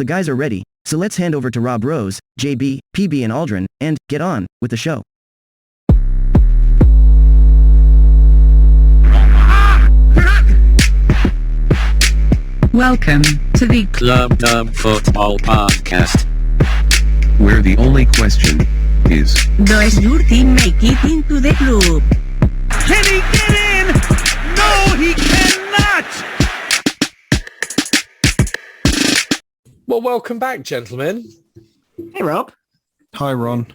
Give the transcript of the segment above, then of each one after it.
The guys are ready, so let's hand over to Rob Rose, JB, PB and Aldrin, and get on with the show. Welcome to the Club Football Podcast, where the only question is, does your team make it into the club? Can he get in? No, he cannot! Well, welcome back, gentlemen. Hey, Rob. hi Ron.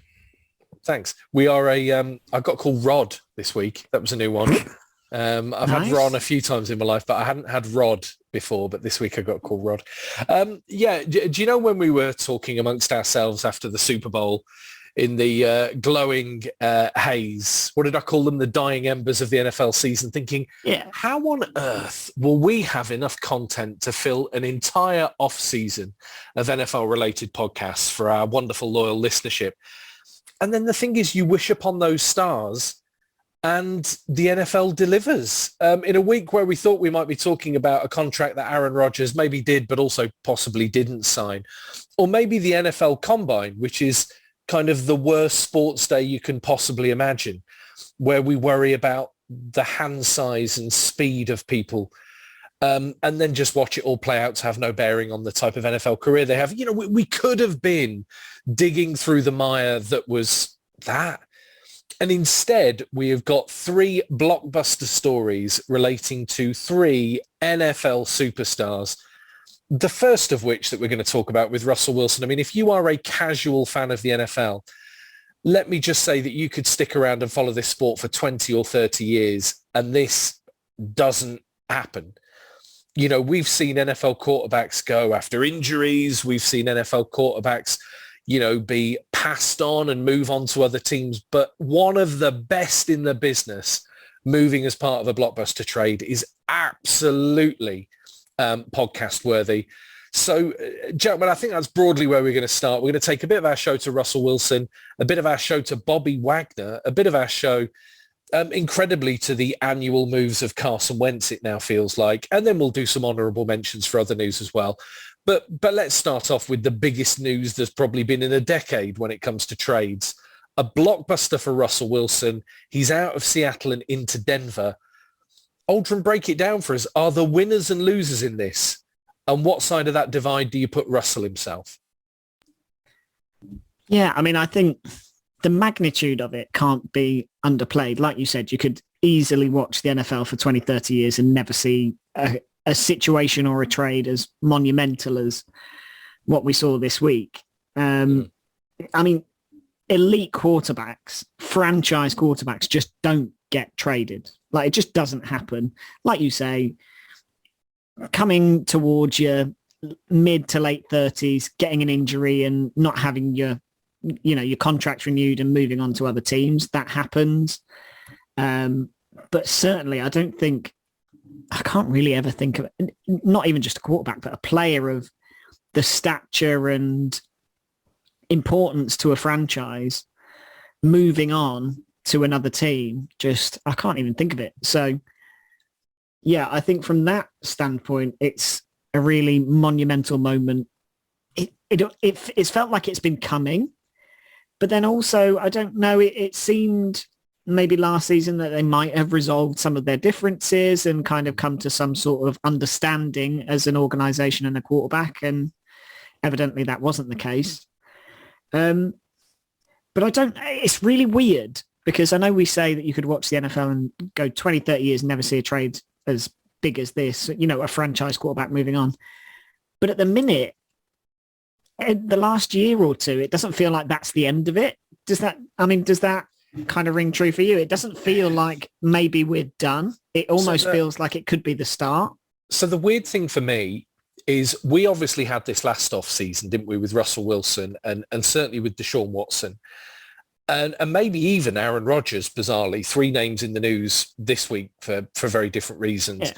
Thanks. We are I got called Rod this week. That was a new one. I've had Ron a few times in my life, but I hadn't had Rod before, but this week I got called Rod. Do you know when we were talking amongst ourselves after the Super Bowl in the glowing haze, what did I call them? The dying embers of the NFL season, thinking, how on earth will we have enough content to fill an entire off-season of NFL-related podcasts for our wonderful, loyal listenership? And then the thing is, you wish upon those stars and the NFL delivers. In a week where we thought we might be talking about a contract that Aaron Rodgers maybe did, but also possibly didn't sign, or maybe the NFL Combine, which is kind of the worst sports day you can possibly imagine, where we worry about the hand size and speed of people, and then just watch it all play out to have no bearing on the type of NFL career they have. You know, we could have been digging through the mire that was that. And instead, we have got three blockbuster stories relating to three NFL superstars. The first of which that we're going to talk about with Russell Wilson. I mean, if you are a casual fan of the NFL, let me just say that you could stick around and follow this sport for 20 or 30 years, and this doesn't happen. You know, we've seen NFL quarterbacks go after injuries. We've seen NFL quarterbacks, you know, be passed on and move on to other teams. But one of the best in the business moving as part of a blockbuster trade is absolutely podcast worthy. So, gentlemen, I think that's broadly where we're going to start. We're going to take a bit of our show to Russell Wilson, a bit of our show to Bobby Wagner, a bit of our show, incredibly, to the annual moves of Carson Wentz, it now feels like. And then we'll do some honourable mentions for other news as well. But let's start off with the biggest news there's probably been in a decade when it comes to trades. A blockbuster for Russell Wilson. He's out of Seattle and into Denver. Aldrin, break it down for us. Are there winners and losers in this? And what side of that divide do you put Russell himself? Yeah, I mean, I think the magnitude of it can't be underplayed. Like you said, you could easily watch the NFL for 20, 30 years and never see a situation or a trade as monumental as what we saw this week. I mean, elite quarterbacks, franchise quarterbacks just don't get traded. Like, it just doesn't happen. Like you say, coming towards your mid to late 30s, getting an injury and not having your contract renewed and moving on to other teams, that happens. But certainly I can't really ever think of it, not even just a quarterback, but a player of the stature and importance to a franchise moving on to another team. Just, I can't even think of it. So yeah, I think from that standpoint, it's a really monumental moment. It's felt like it's been coming, but then also, I don't know, it seemed maybe last season that they might have resolved some of their differences and kind of come to some sort of understanding as an organization and a quarterback. And evidently that wasn't the case. But it's really weird because I know we say that you could watch the NFL and go 20, 30 years and never see a trade as big as this, you know, a franchise quarterback moving on. But at the minute, the last year or two, it doesn't feel like that's the end of it. Does that kind of ring true for you? It doesn't feel like maybe we're done. It almost feels like it could be the start. So the weird thing for me is we obviously had this last off season, didn't we, with Russell Wilson and certainly with Deshaun Watson. And maybe even Aaron Rodgers, bizarrely, three names in the news this week for very different reasons. Yeah.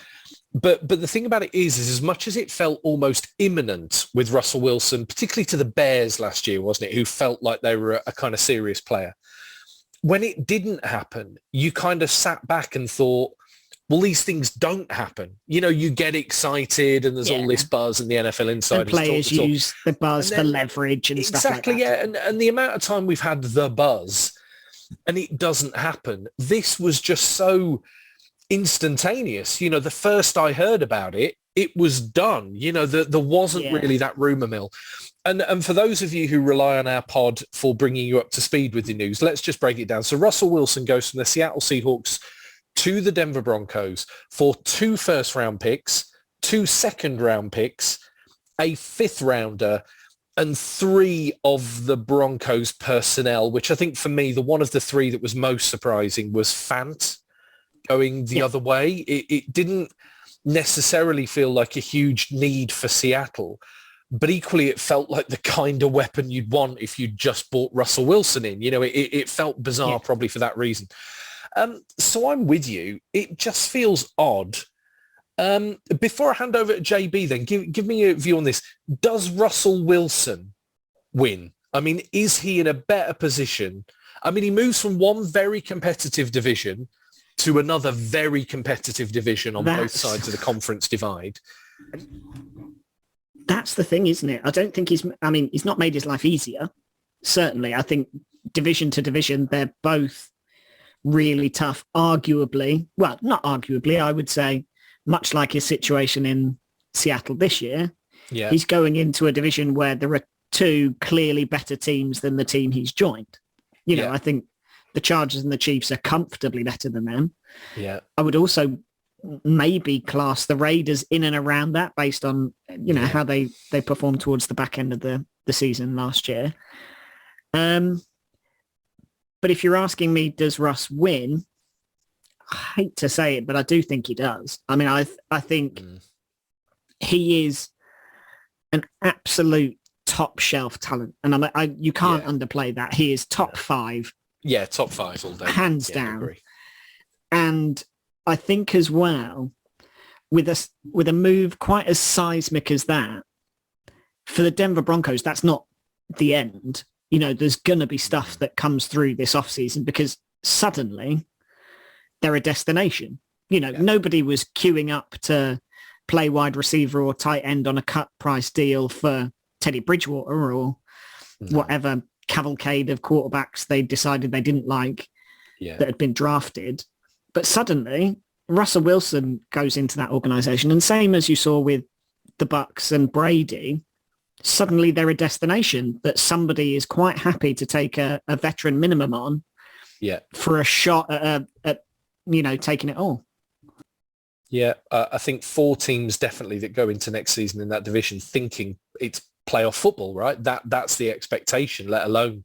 But the thing about it is as much as it felt almost imminent with Russell Wilson, particularly to the Bears last year, wasn't it, who felt like they were a kind of serious player. When it didn't happen, you kind of sat back and thought, Well, these things don't happen. You know, you get excited and there's all this buzz and the NFL insiders. And players use the buzz for leverage and stuff like that. Exactly, yeah. And the amount of time we've had the buzz and it doesn't happen. This was just so instantaneous. You know, the first I heard about it, it was done. You know, there wasn't really that rumour mill. And for those of you who rely on our pod for bringing you up to speed with the news, let's just break it down. So Russell Wilson goes from the Seattle Seahawks to the Denver Broncos for 2 first-round picks, 2 second-round picks, a 5th rounder, and 3 of the Broncos personnel, which I think for me, the one of the 3 that was most surprising was Fant going the other way. It didn't necessarily feel like a huge need for Seattle, but equally it felt like the kind of weapon you'd want if you just bought Russell Wilson in. You know, it felt bizarre probably for that reason. So I'm with you. It just feels odd. Before I hand over to JB, then give me a view on this. Does Russell Wilson win? I mean, is he in a better position? I mean, he moves from one very competitive division to another very competitive division on both sides of the conference divide. That's the thing, isn't it? I don't think he's not made his life easier. Certainly. I think division to division, they're both really tough, arguably. Well, not arguably, I would say, much like his situation in Seattle this year. Yeah. He's going into a division where there are 2 clearly better teams than the team he's joined. You know, I think the Chargers and the Chiefs are comfortably better than them. Yeah. I would also maybe class the Raiders in and around that based on, you know, how they performed towards the back end of the season last year. But if you're asking me, does Russ win? I hate to say it, but I do think he does. I mean, I think he is an absolute top shelf talent. And you can't underplay that. He is top 5. Yeah, top 5 all day. Hands down. And I think as well, with a move quite as seismic as that, for the Denver Broncos, that's not the end. You know, there's going to be stuff that comes through this offseason because suddenly they're a destination. You know, nobody was queuing up to play wide receiver or tight end on a cut price deal for Teddy Bridgewater or whatever cavalcade of quarterbacks they decided they didn't like that had been drafted. But suddenly Russell Wilson goes into that organization, and same as you saw with the Bucks and Brady, suddenly they're a destination that somebody is quite happy to take a veteran minimum on for a shot at you know, taking it all. Yeah, I think 4 teams definitely that go into next season in that division thinking it's playoff football, right? That's the expectation, let alone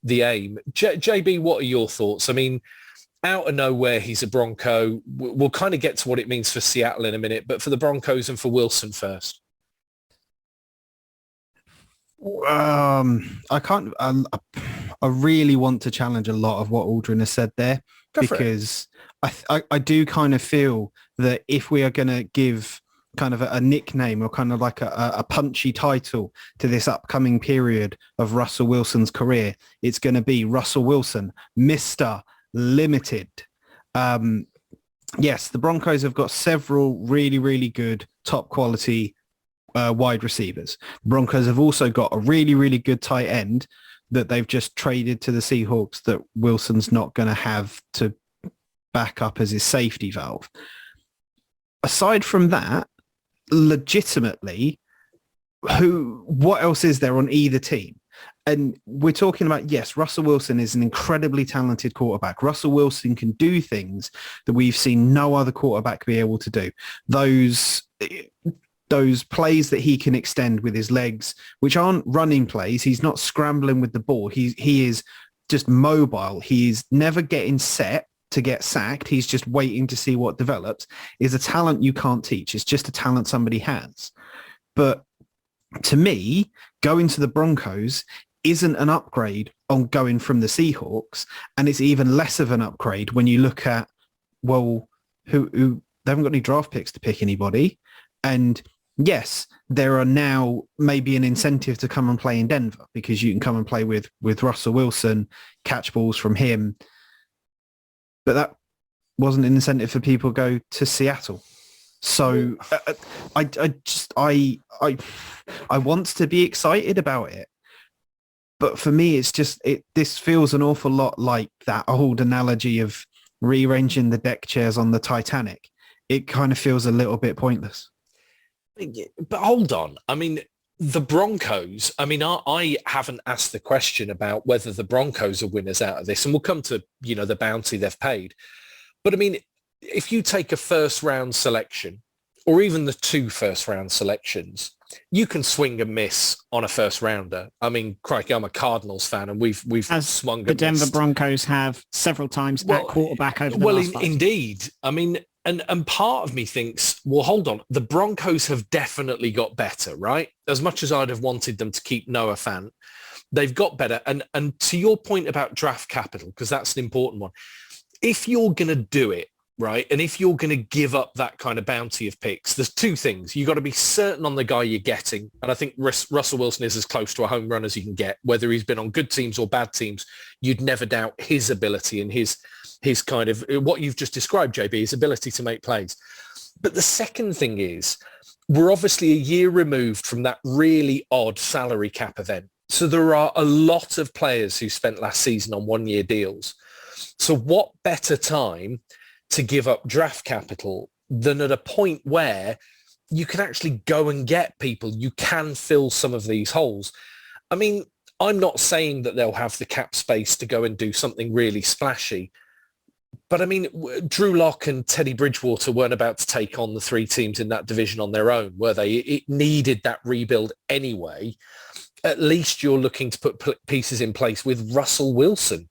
the aim. JB, what are your thoughts? I mean, out of nowhere, he's a Bronco. We'll kind of get to what it means for Seattle in a minute, but for the Broncos and for Wilson first. I can't. I really want to challenge a lot of what Aldrin has said there, because I do kind of feel that if we are going to give kind of a nickname or kind of like a punchy title to this upcoming period of Russell Wilson's career, it's going to be Russell Wilson, Mr. Limited. Yes, the Broncos have got several really, really good top quality wide receivers. The Broncos have also got a really, really good tight end that they've just traded to the Seahawks that Wilson's not going to have to back up as his safety valve. Aside from that, legitimately, what else is there on either team? And we're talking about, yes, Russell Wilson is an incredibly talented quarterback. Russell Wilson can do things that we've seen no other quarterback be able to do. Those plays that he can extend with his legs, which aren't running plays. He's not scrambling with the ball. He is just mobile. He's never getting set to get sacked. He's just waiting to see what develops. Is a talent you can't teach. It's just a talent somebody has. But to me, going to the Broncos isn't an upgrade on going from the Seahawks, and it's even less of an upgrade when you look at, well, who they haven't got any draft picks to pick anybody, and yes, there are now maybe an incentive to come and play in Denver because you can come and play with Russell Wilson, catch balls from him. But wasn't an incentive for people to go to Seattle. So I want to be excited about it. But for me, it's just, this feels an awful lot like that old analogy of rearranging the deck chairs on the Titanic. It kind of feels a little bit pointless. But hold on. I mean, the Broncos, I mean, I haven't asked the question about whether the Broncos are winners out of this, and we'll come to, the bounty they've paid. But I mean, if you take a first round selection, or even the 2 first round selections, you can swing and miss on a first rounder. I mean, crikey, I'm a Cardinals fan, and we've As swung and the Denver missed. Broncos have several times at quarterback over the last 5. Indeed. I mean, and part of me thinks, well, hold on, the Broncos have definitely got better, right? As much as I'd have wanted them to keep Noah Fant, they've got better. And to your point about draft capital, because that's an important one, if you're going to do it, right, and if you're going to give up that kind of bounty of picks, there's 2 things. You've got to be certain on the guy you're getting. And I think Russell Wilson is as close to a home run as you can get. Whether he's been on good teams or bad teams, you'd never doubt his ability and his kind of, what you've just described, JB, his ability to make plays. But the second thing is, we're obviously a year removed from that really odd salary cap event. So there are a lot of players who spent last season on 1-year deals. So what better time to give up draft capital than at a point where you can actually go and get people? You can fill some of these holes. I mean, I'm not saying that they'll have the cap space to go and do something really splashy, but I mean, Drew Lock and Teddy Bridgewater weren't about to take on the 3 teams in that division on their own, were they? It needed that rebuild anyway. At least you're looking to put pieces in place with Russell Wilson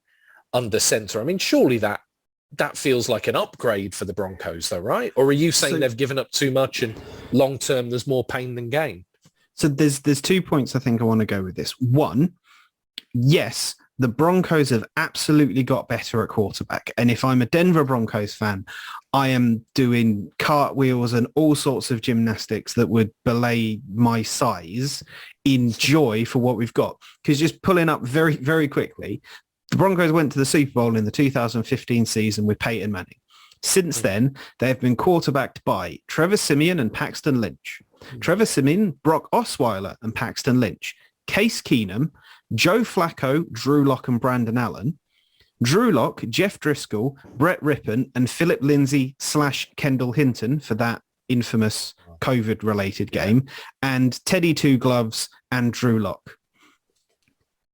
under center. I mean, surely that feels like an upgrade for the Broncos though, right? Or are you saying they've given up too much and long term there's more pain than gain? So there's 2 points I think I want to go with this. One, yes, the Broncos have absolutely got better at quarterback. And if I'm a Denver Broncos fan, I am doing cartwheels and all sorts of gymnastics that would belay my size in joy for what we've got. Because just pulling up very, very quickly, the Broncos went to the Super Bowl in the 2015 season with Peyton Manning. Since then, they have been quarterbacked by Trevor Siemian and Paxton Lynch. Trevor Siemian, Brock Osweiler and Paxton Lynch. Case Keenum, Joe Flacco, Drew Lock and Brandon Allen. Drew Lock, Jeff Driscoll, Brett Rippon and Philip Lindsay / Kendall Hinton for that infamous COVID-related game. And Teddy Two Gloves and Drew Lock.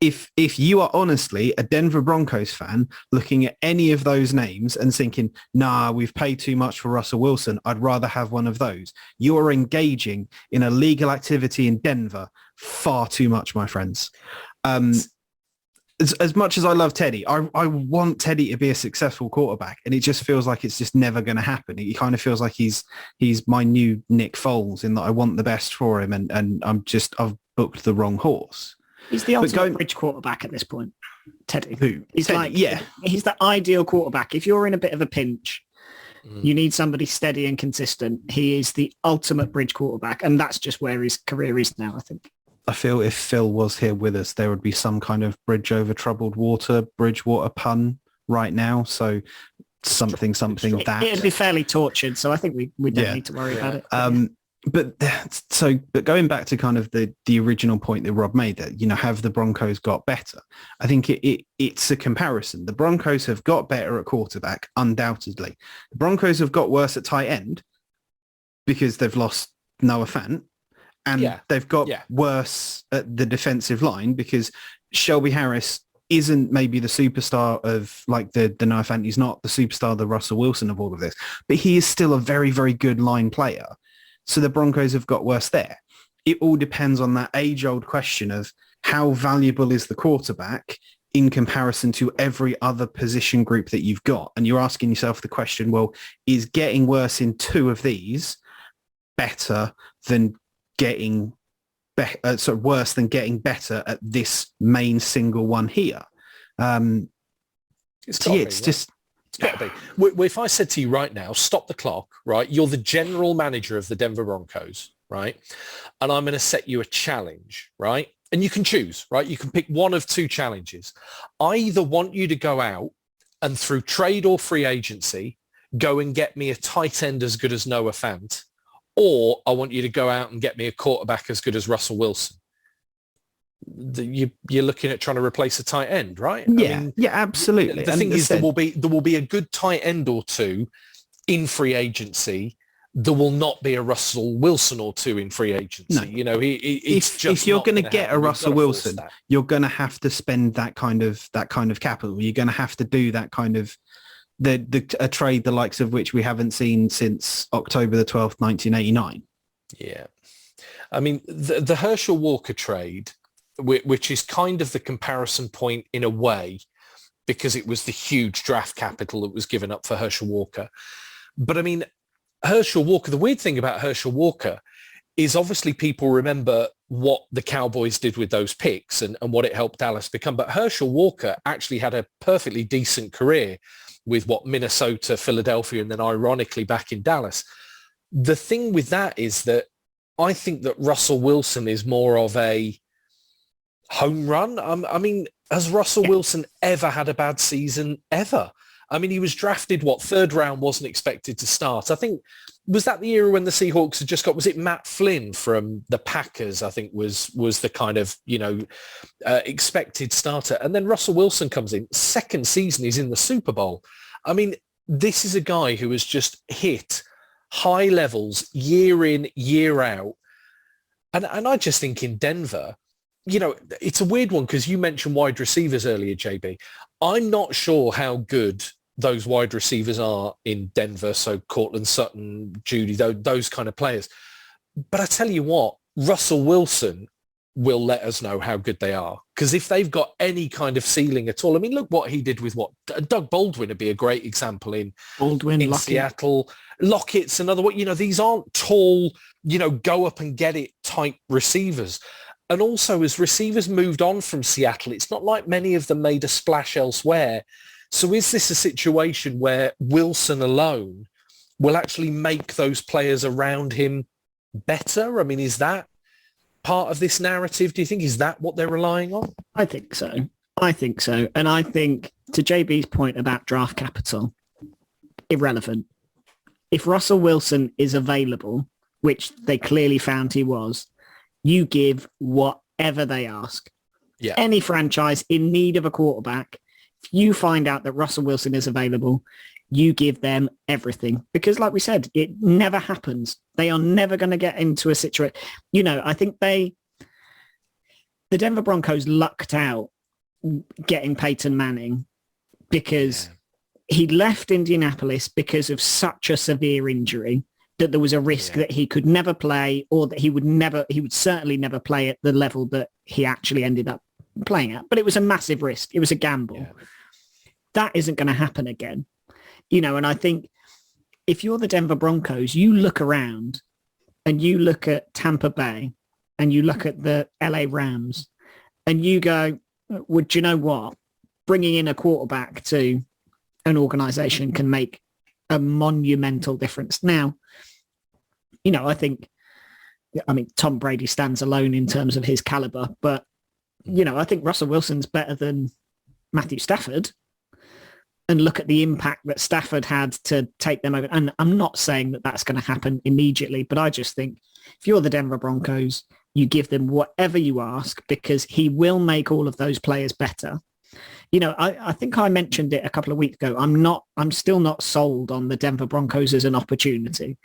If you are honestly a Denver Broncos fan looking at any of those names and thinking, nah, we've paid too much for Russell Wilson, I'd rather have one of those, you are engaging in a legal activity in Denver far too much, my friends. As much as I love Teddy, I want Teddy to be a successful quarterback, and it just feels like it's just never going to happen. It kind of feels like he's my new Nick Foles in that I want the best for him, and I've booked the wrong horse. He's the ultimate bridge quarterback at this point, Teddy. Who? He's Teddy, he's the ideal quarterback. If you're in a bit of a pinch, you need somebody steady and consistent. He is the ultimate bridge quarterback, and that's just where his career is now, I think. I feel if Phil was here with us, there would be some kind of bridge over troubled water, Bridgewater pun right now. So something that. It'd be fairly tortured, so I think we don't need to worry about it. But going back to kind of the original point that Rob made, that, have the Broncos got better? I think it's a comparison. The Broncos have got better at quarterback, undoubtedly. The Broncos have got worse at tight end because they've lost Noah Fant, and they've got worse at the defensive line because Shelby Harris isn't maybe the superstar of like the Noah Fant. He's not the superstar, the Russell Wilson of all of this, but he is still a very, very good line player. So the Broncos have got worse there. It all depends on that age-old question of how valuable is the quarterback in comparison to every other position group that you've got. And you're asking yourself the question, well, is getting worse in 2 of these better than getting worse than getting better at this main single one here? It's got to be. Well, if I said to you right now, stop the clock, right? You're the general manager of the Denver Broncos, right? And I'm going to set you a challenge, right? And you can choose, right? You can pick one of 2 challenges. I either want you to go out and through trade or free agency, go and get me a tight end as good as Noah Fant, or I want you to go out and get me a quarterback as good as Russell Wilson. You're looking at trying to replace a tight end, right? Yeah, absolutely. The thing is, there will be a good tight end or two in free agency. There will not be a Russell Wilson or two in free agency. No. You know, if you're going to get a Russell Wilson, you're going to have to spend that kind of capital. You're going to have to do that kind of a trade the likes of which we haven't seen since October the 12th, 1989. Yeah, I mean the Herschel Walker trade, which is kind of the comparison point in a way, because it was the huge draft capital that was given up for Herschel Walker. But I mean, Herschel Walker, the weird thing about Herschel Walker is obviously people remember what the Cowboys did with those picks and what it helped Dallas become. But Herschel Walker actually had a perfectly decent career with Minnesota, Philadelphia, and then ironically back in Dallas. The thing with that is that I think that Russell Wilson is more of a home run. I mean, has Russell Wilson ever had a bad season? Ever? I mean, he was drafted, third round, wasn't expected to start. I think, was that the era when the Seahawks had just got, was it Matt Flynn from the Packers, I think was the kind of, expected starter. And then Russell Wilson comes in, second season, he's in the Super Bowl. I mean, this is a guy who has just hit high levels year in, year out. And I just think in Denver, it's a weird one because you mentioned wide receivers earlier, JB. I'm not sure how good those wide receivers are in Denver. So Cortland Sutton, Judy, those kind of players. But I tell you what, Russell Wilson will let us know how good they are. Because if they've got any kind of ceiling at all, I mean, look what he did with Doug Baldwin would be a great example in Lockett. Seattle. Lockett's another one. These aren't tall, go up and get it type receivers. And also, as receivers moved on from Seattle, it's not like many of them made a splash elsewhere. So is this a situation where Wilson alone will actually make those players around him better? I mean, is that part of this narrative? Do you think, is that what they're relying on? I think so. And I think, to JB's point about draft capital, irrelevant. If Russell Wilson is available, which they clearly found he was, you give whatever they ask. Yeah. Any franchise in need of a quarterback, if you find out that Russell Wilson is available, you give them everything. Because like we said, it never happens. They are never going to get into a situation. I think the Denver Broncos lucked out getting Peyton Manning because he left Indianapolis because of such a severe injury that there was a risk that he could never play, or that he would certainly never play at the level that he actually ended up playing at. But it was a massive risk. It was a gamble. Yeah. That isn't going to happen again. And I think if you're the Denver Broncos, you look around and you look at Tampa Bay and you look at the LA Rams and you go, well, do you know what? Bringing in a quarterback to an organization can make a monumental difference. Now, I think, Tom Brady stands alone in terms of his caliber, but, I think Russell Wilson's better than Matthew Stafford. And look at the impact that Stafford had to take them over. And I'm not saying that that's going to happen immediately, but I just think if you're the Denver Broncos, you give them whatever you ask because he will make all of those players better. I think I mentioned it a couple of weeks ago. I'm still not sold on the Denver Broncos as an opportunity,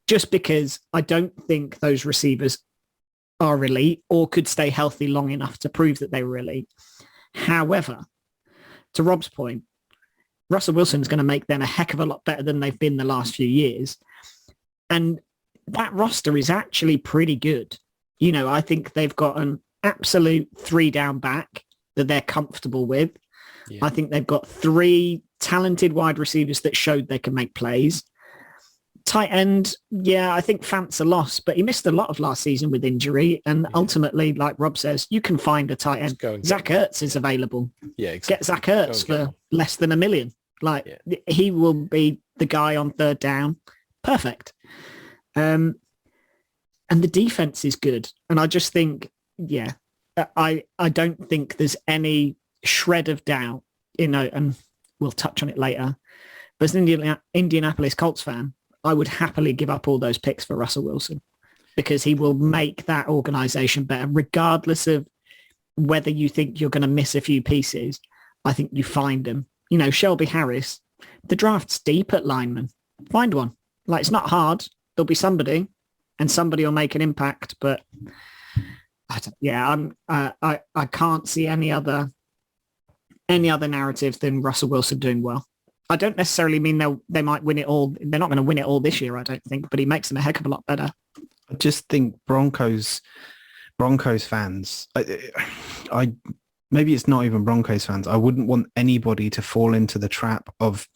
just because I don't think those receivers are elite or could stay healthy long enough to prove that they were elite. However, to Rob's point, Russell Wilson's going to make them a heck of a lot better than they've been the last few years. And that roster is actually pretty good. I think they've got an absolute 3-down back that they're comfortable with. Yeah. I think they've got 3 talented wide receivers that showed they can make plays. Tight end, I think Fant's a loss, but he missed a lot of last season with injury. And ultimately, like Rob says, you can find a tight end. Zach Ertz is available. Yeah, exactly. Get Zach Ertz for less than $1 million. He will be the guy on third down. Perfect. And the defense is good. And I just think, I don't think there's any shred of doubt, and we'll touch on it later, But as an Indianapolis Colts fan, I would happily give up all those picks for Russell Wilson because he will make that organization better, regardless of whether you think you're going to miss a few pieces. I think you find them. You know, Shelby Harris, the draft's deep at lineman. Find one. Like, it's not hard. There'll be somebody, and somebody will make an impact. But I can't see any other narrative than Russell Wilson doing well. I don't necessarily mean they might win it all. They're not going to win it all this year, I don't think, but he makes them a heck of a lot better. I just think Broncos fans, I maybe it's not even Broncos fans. I wouldn't want anybody to fall into the trap of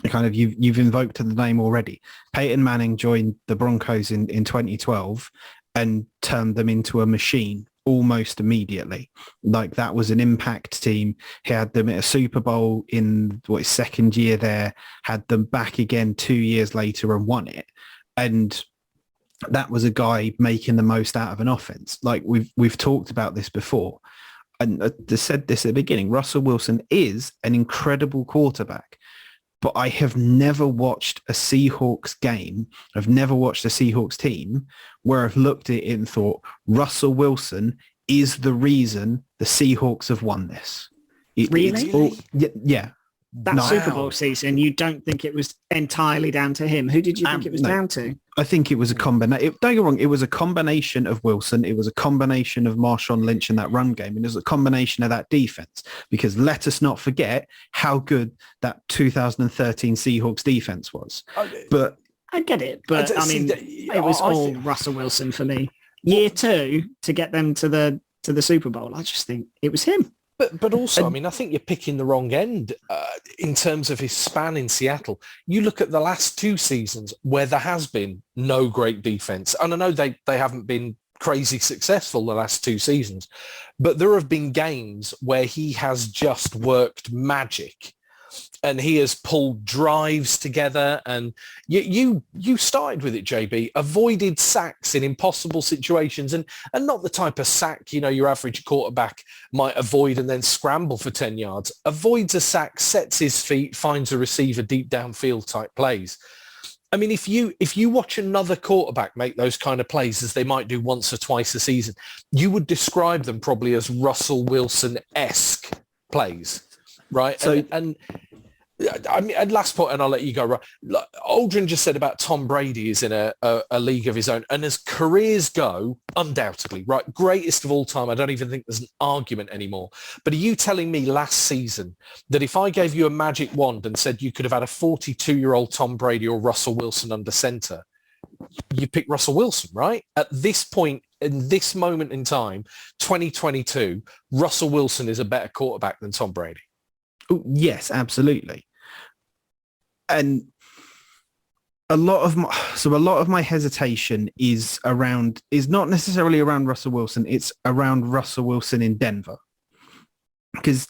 kind of, you've invoked the name already. Peyton Manning joined the Broncos in 2012 and turned them into a machine almost immediately. Like, that was an impact team. He had them at a Super Bowl in his second year there, had them back again 2 years later and won it. And that was a guy making the most out of an offense. Like, we've talked about this before. And I said this at the beginning, Russell Wilson is an incredible quarterback. But I have never watched a Seahawks game. I've never watched a Seahawks team where I've looked at it and thought, Russell Wilson is the reason the Seahawks have won this. Really? Yeah. That Super Bowl season, you don't think it was entirely down to him? Who did you think it was down to? I think it was a combination. Don't get me wrong, it was a combination of Wilson. It was a combination of Marshawn Lynch in that run game. And it was a combination of that defense. Because let us not forget how good that 2013 Seahawks defense was. But I get it. But I mean, it was all Russell Wilson for me. Year 2 to get them to the Super Bowl. I just think it was him. But also, I mean, I think you're picking the wrong end in terms of his span in Seattle. You look at the last 2 seasons where there has been no great defense. And I know they haven't been crazy successful the last 2 seasons, but there have been games where he has just worked magic. And he has pulled drives together, and you started with it, JB. Avoided sacks in impossible situations, and not the type of sack your average quarterback might avoid and then scramble for 10 yards. Avoids a sack, sets his feet, finds a receiver deep downfield type plays. I mean, if you watch another quarterback make those kind of plays, as they might do once or twice a season, you would describe them probably as Russell Wilson-esque plays. Right. So, and I mean, and last point, and I'll let you go. Right. Aldrin just said about Tom Brady is in a league of his own. And as careers go, undoubtedly, right, greatest of all time. I don't even think there's an argument anymore. But are you telling me last season that if I gave you a magic wand and said you could have had a 42-year-old Tom Brady or Russell Wilson under center, you pick Russell Wilson, right? At this point, in this moment in time, 2022, Russell Wilson is a better quarterback than Tom Brady. Oh, yes, absolutely. And a lot of my hesitation is not necessarily around Russell Wilson. It's around Russell Wilson in Denver. Because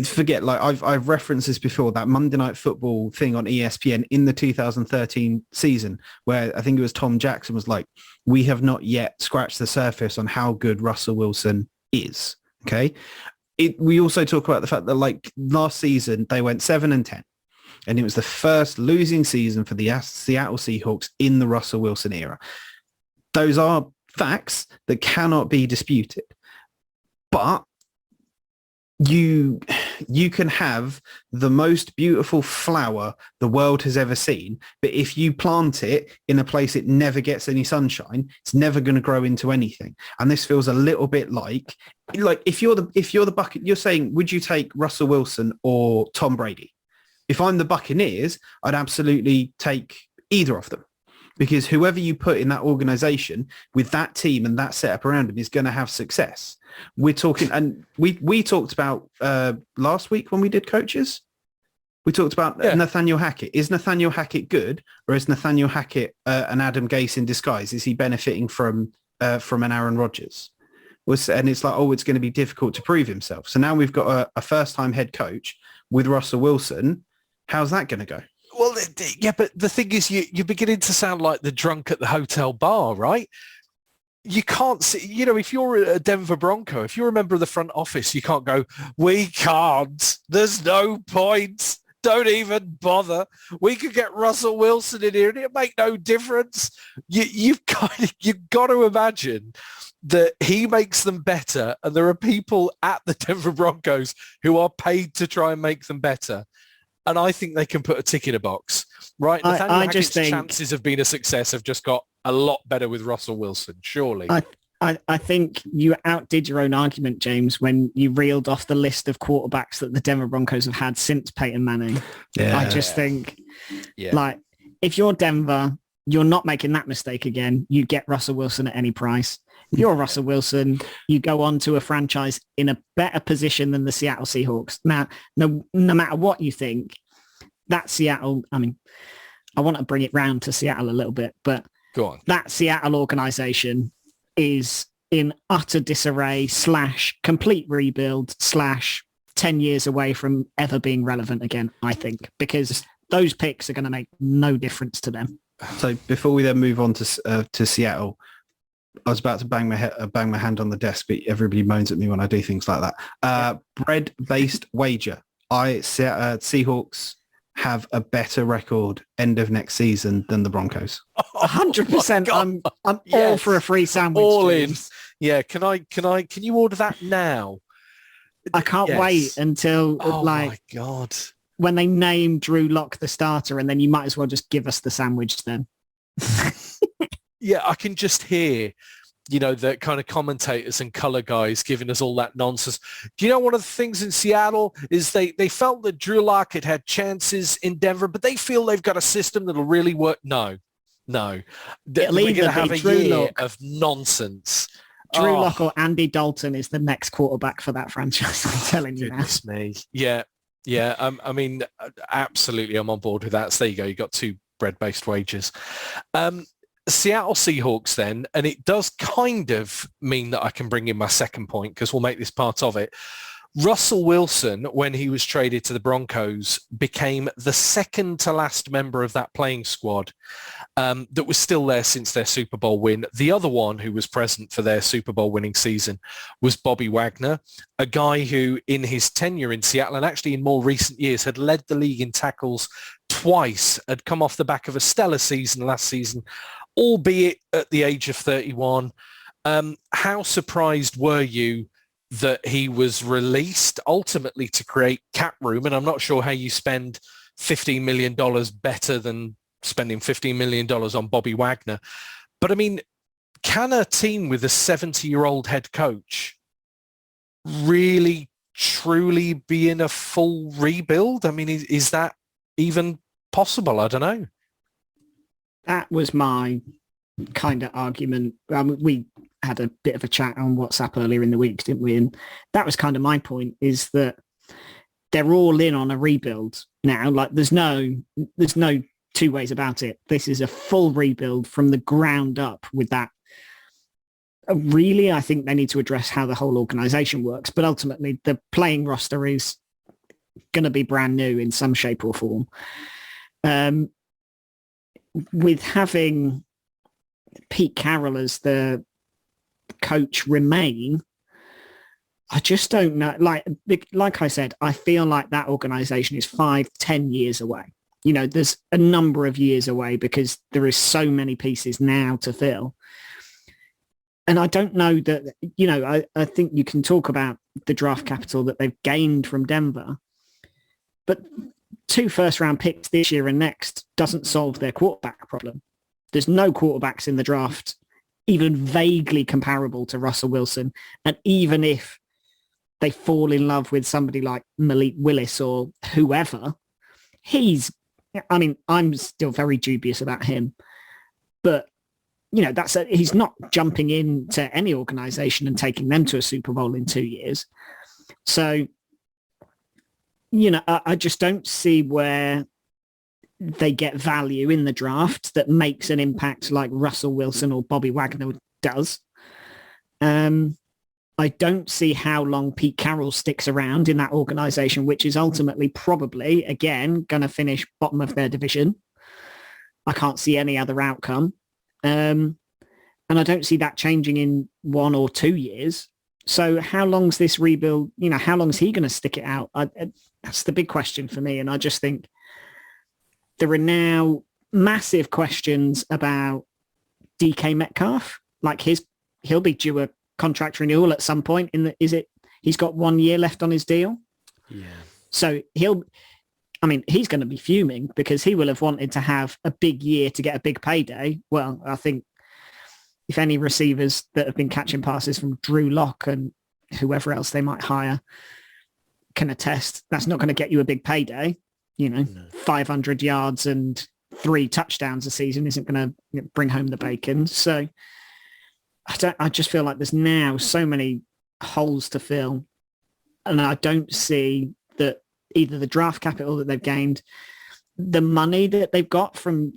forget, like I've referenced this before, that Monday Night Football thing on ESPN in the 2013 season, where I think it was Tom Jackson was like, we have not yet scratched the surface on how good Russell Wilson is. Okay. We also talk about the fact that, like, last season they went 7-10, and it was the first losing season for the Seattle Seahawks in the Russell Wilson era. Those are facts that cannot be disputed. But you can have the most beautiful flower the world has ever seen, but if you plant it in a place it never gets any sunshine, it's never going to grow into anything. And this feels a little bit like if you're the bucket, you're saying, would you take Russell Wilson or Tom Brady? If I'm the Buccaneers, I'd absolutely take either of them, because whoever you put in that organization with that team and that setup around him is going to have success. We're talking, and we talked about last week when we did coaches. We talked about Nathaniel Hackett. Is Nathaniel Hackett good, or is Nathaniel Hackett an Adam Gase in disguise? Is he benefiting from an Aaron Rodgers? And it's like, it's going to be difficult to prove himself. So now we've got a first-time head coach with Russell Wilson. How's that going to go? Well, yeah, but the thing is, you're beginning to sound like the drunk at the hotel bar, right? You can't see, if you're a Denver Bronco, if you're a member of the front office, you can't go, we can't, there's no point. Don't even bother. We could get Russell Wilson in here and it'll make no difference. You've got to imagine that he makes them better, and there are people at the Denver Broncos who are paid to try and make them better. And I think they can put a tick in a box. Right? Nathaniel Hackett's chances of being a success have just got a lot better with Russell Wilson, surely. I think you outdid your own argument, James, when you reeled off the list of quarterbacks that the Denver Broncos have had since Peyton Manning. Yeah. I just think, like, if you're Denver, you're not making that mistake again. You get Russell Wilson at any price. If you're Russell Wilson, you go on to a franchise in a better position than the Seattle Seahawks. Now, no matter what you think, that Seattle, I mean, I want to bring it round to Seattle a little bit, but go on. That Seattle organization is in utter disarray / complete rebuild / 10 years away from ever being relevant again, I think, because those picks are going to make no difference to them. So before we then move on to Seattle, I was about to bang my hand on the desk, but everybody moans at me when I do things like that. Bread-based wager. Seahawks have a better record end of next season than the Broncos. 100%. I'm all for a free sandwich. All in. Yeah. Can you order that now? I can't wait until my God. When they name Drew Lock the starter, and then you might as well just give us the sandwich then. Yeah, I can just hear, the kind of commentators and color guys giving us all that nonsense. Do you know one of the things in Seattle is they felt that Drew Lock had chances in Denver, but they feel they've got a system that'll really work. No. We're going to have a year of nonsense. Drew Lock or Andy Dalton is the next quarterback for that franchise. I'm telling you now. Goodness me. Yeah. I mean, absolutely, I'm on board with that. So there you go. You got two bread-based wagers. Seattle Seahawks then, and it does kind of mean that I can bring in my second point because we'll make this part of it. Russell Wilson, when he was traded to the Broncos, became the second to last member of that playing squad that was still there since their Super Bowl win. The other one who was present for their Super Bowl winning season was Bobby Wagner, a guy who in his tenure in Seattle and actually in more recent years had led the league in tackles twice, had come off the back of a stellar season last season, albeit at the age of 31. How surprised were you that he was released ultimately to create cap room? And I'm not sure how you spend $15 million better than spending $15 million on Bobby Wagner. But I mean, can a team with a 70-year-old head coach really, truly be in a full rebuild? I mean, is that even possible? I don't know. That was my kind of argument. We had a bit of a chat on WhatsApp earlier in the week, didn't we? And that was kind of my point, is that they're all in on a rebuild now. Like there's no two ways about it. This is a full rebuild from the ground up with that. Really, I think they need to address how the whole organization works, but ultimately the playing roster is going to be brand new in some shape or form. With having Pete Carroll as the coach remain, I just don't know. Like I said, I feel like that organization is 5-10 years away. There's a number of years away because there is so many pieces now to fill. And I don't know that, I think you can talk about the draft capital that they've gained from Denver, but 2 first-round picks this year and next doesn't solve their quarterback problem. There's no quarterbacks in the draft even vaguely comparable to Russell Wilson. And even if they fall in love with somebody like Malik Willis or whoever, I'm still very dubious about him. But, he's not jumping into any organization and taking them to a Super Bowl in 2 years. So, I just don't see where they get value in the draft that makes an impact like Russell Wilson or Bobby Wagner does. I don't see how long Pete Carroll sticks around in that organization, which is ultimately probably, again, going to finish bottom of their division. I can't see any other outcome. And I don't see that changing in 1 or 2 years. So how long's this rebuild? How long is he going to stick it out? That's the big question for me. And I just think there are now massive questions about DK Metcalf. Like he'll be due a contract renewal at some point. He's got 1 year left on his deal. Yeah. So he's going to be fuming because he will have wanted to have a big year to get a big payday. Well, I think if any receivers that have been catching passes from Drew Lock and whoever else they might hire can attest, that's not going to get you a big payday. 500 yards and 3 touchdowns a season isn't going to bring home the bacon. So I just feel like there's now so many holes to fill. And I don't see that either the draft capital that they've gained, the money that they've got from,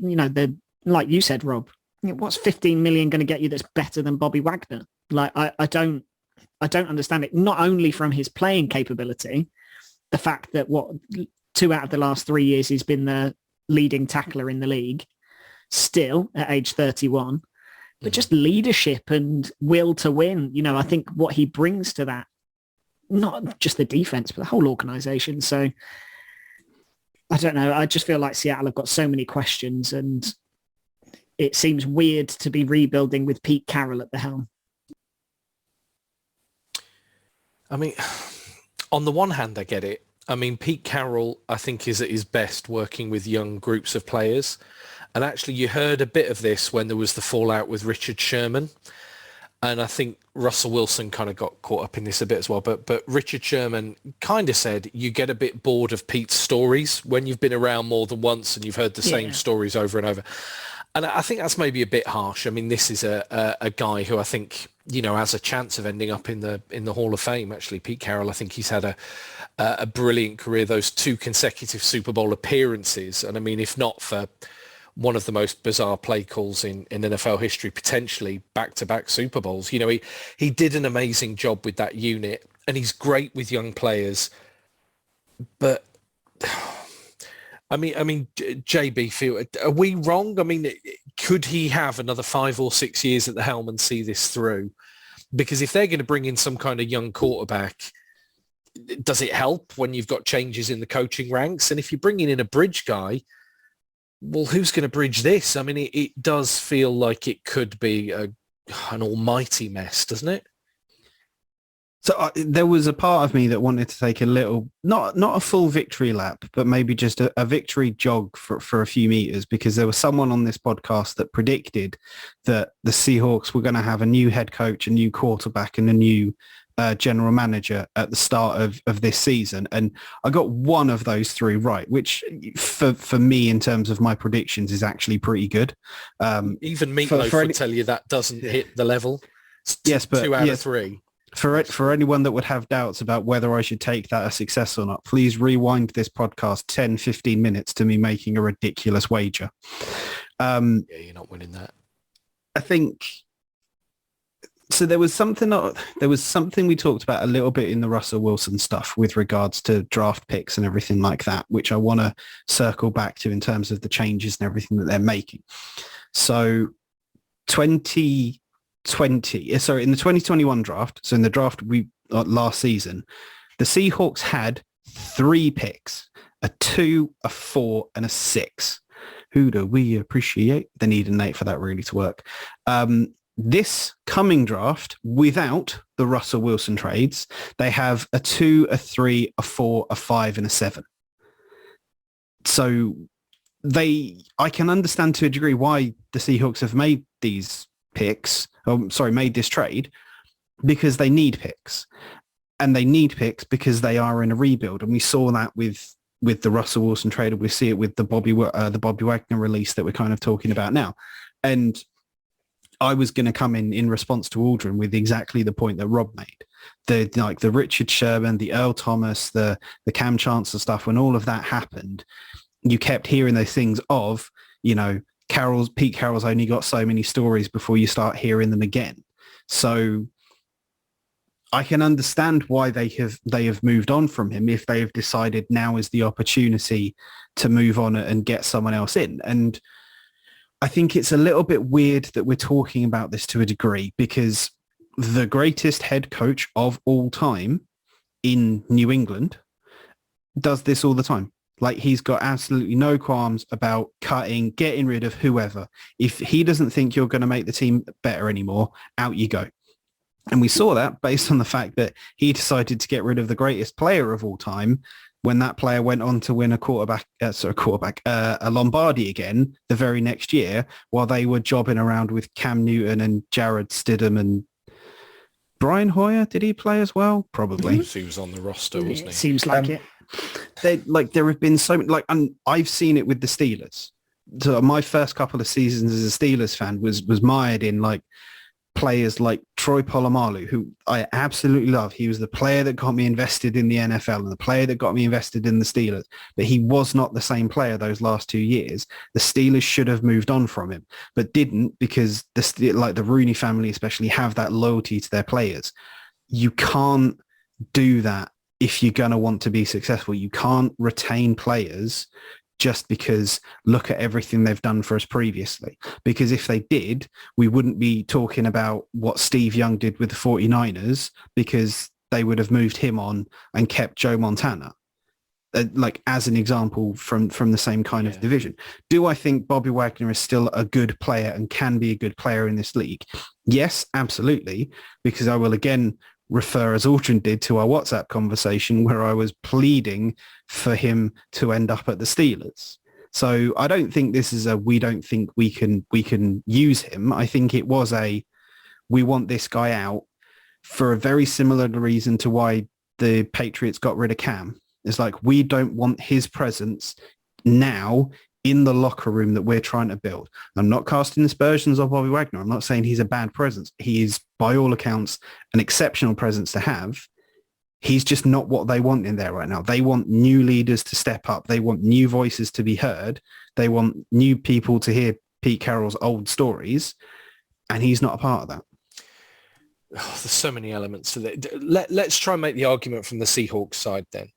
like you said, Rob, what's 15 million going to get you that's better than Bobby Wagner? Like, I don't understand it. Not only from his playing capability, the fact that 2 out of the last 3 years he's been the leading tackler in the league, still at age 31, but just leadership and will to win. I think what he brings to that, not just the defense, but the whole organization. So I don't know. I just feel like Seattle have got so many questions, and it seems weird to be rebuilding with Pete Carroll at the helm. I mean, on the one hand, I get it. I mean, Pete Carroll, I think, is at his best working with young groups of players. And actually, you heard a bit of this when there was the fallout with Richard Sherman. And I think Russell Wilson kind of got caught up in this a bit as well. But Richard Sherman kind of said you get a bit bored of Pete's stories when you've been around more than once and you've heard the same stories over and over. And I think that's maybe a bit harsh. I mean, this is a guy who I think, has a chance of ending up in the Hall of Fame. Actually, Pete Carroll, I think he's had a brilliant career, those 2 consecutive Super Bowl appearances. And I mean, if not for one of the most bizarre play calls in NFL history, potentially back-to-back Super Bowls, he did an amazing job with that unit, and he's great with young players. But I mean, JB, are we wrong? I mean, could he have another 5 or 6 years at the helm and see this through? Because if they're going to bring in some kind of young quarterback, does it help when you've got changes in the coaching ranks? And if you're bringing in a bridge guy, well, who's going to bridge this? I mean, it does feel like it could be an almighty mess, doesn't it? So there was a part of me that wanted to take a little, not a full victory lap, but maybe just a victory jog for a few meters, because there was someone on this podcast that predicted that the Seahawks were going to have a new head coach, a new quarterback, and a new general manager at the start of this season. And I got one of those 3 right, which for me, in terms of my predictions, is actually pretty good. Even Meatloaf would tell you that doesn't hit the level. Yes, but 2 out of 3. For anyone that would have doubts about whether I should take that as success or not, please rewind this podcast 10, 15 minutes to me making a ridiculous wager. You're not winning that. I think so. There was something we talked about a little bit in the Russell Wilson stuff with regards to draft picks and everything like that, which I want to circle back to in terms of the changes and everything that they're making. So in the 2021 draft, so in the draft last season, the Seahawks had 3 picks, a 2, a 4, and a 6. Who do we appreciate? They need an 8 for that really to work. This coming draft, without the Russell Wilson trades, they have a 2, a 3, a 4, a 5, and a 7. So I can understand to a degree why the Seahawks have made these picks, made this trade, because they need picks. And they need picks because they are in a rebuild. And we saw that with the Russell Wilson trade. We see it with the Bobby Wagner release that we're kind of talking about now. And I was going to come in response to Aldrin with exactly the point that Rob made. The Richard Sherman, the Earl Thomas, the Cam Chancellor stuff, when all of that happened, you kept hearing those things of, Pete Carroll's only got so many stories before you start hearing them again. So I can understand why they have moved on from him if they have decided now is the opportunity to move on and get someone else in. And I think it's a little bit weird that we're talking about this to a degree, because the greatest head coach of all time in New England does this all the time. Like, he's got absolutely no qualms about getting rid of whoever. If he doesn't think you're going to make the team better anymore, out you go. And we saw that based on the fact that he decided to get rid of the greatest player of all time when that player went on to win a Lombardi again the very next year, while they were jobbing around with Cam Newton and Jared Stidham and Brian Hoyer. Did he play as well? Probably. He was on the roster, wasn't he? Seems like it. There have been so many, and I've seen it with the Steelers. So my first couple of seasons as a Steelers fan was mired in players like Troy Polamalu, who I absolutely love. He was the player that got me invested in the NFL and the player that got me invested in the Steelers. But he was not the same player those last 2 years. The Steelers should have moved on from him, but didn't, because the Rooney family especially have that loyalty to their players. You can't do that if you're going to want to be successful. You can't retain players just because look at everything they've done for us previously. Because if they did, we wouldn't be talking about what Steve Young did with the 49ers, because they would have moved him on and kept Joe Montana, as an example from the same kind of division. Do I think Bobby Wagner is still a good player and can be a good player in this league? Yes, absolutely, because I will again refer, as Aldrin did, to our WhatsApp conversation where I was pleading for him to end up at the Steelers. So I don't think this is we don't think we can use him. I think it was we want this guy out for a very similar reason to why the Patriots got rid of Cam. It's we don't want his presence now in the locker room that we're trying to build. I'm not casting aspersions on Bobby Wagner. I'm not saying he's a bad presence. He is, by all accounts, an exceptional presence to have. He's just not what they want in there right now. They want new leaders to step up. They want new voices to be heard. They want new people to hear Pete Carroll's old stories, and he's not a part of that. Oh, there's so many elements to it. Let's try and make the argument from the Seahawks side then.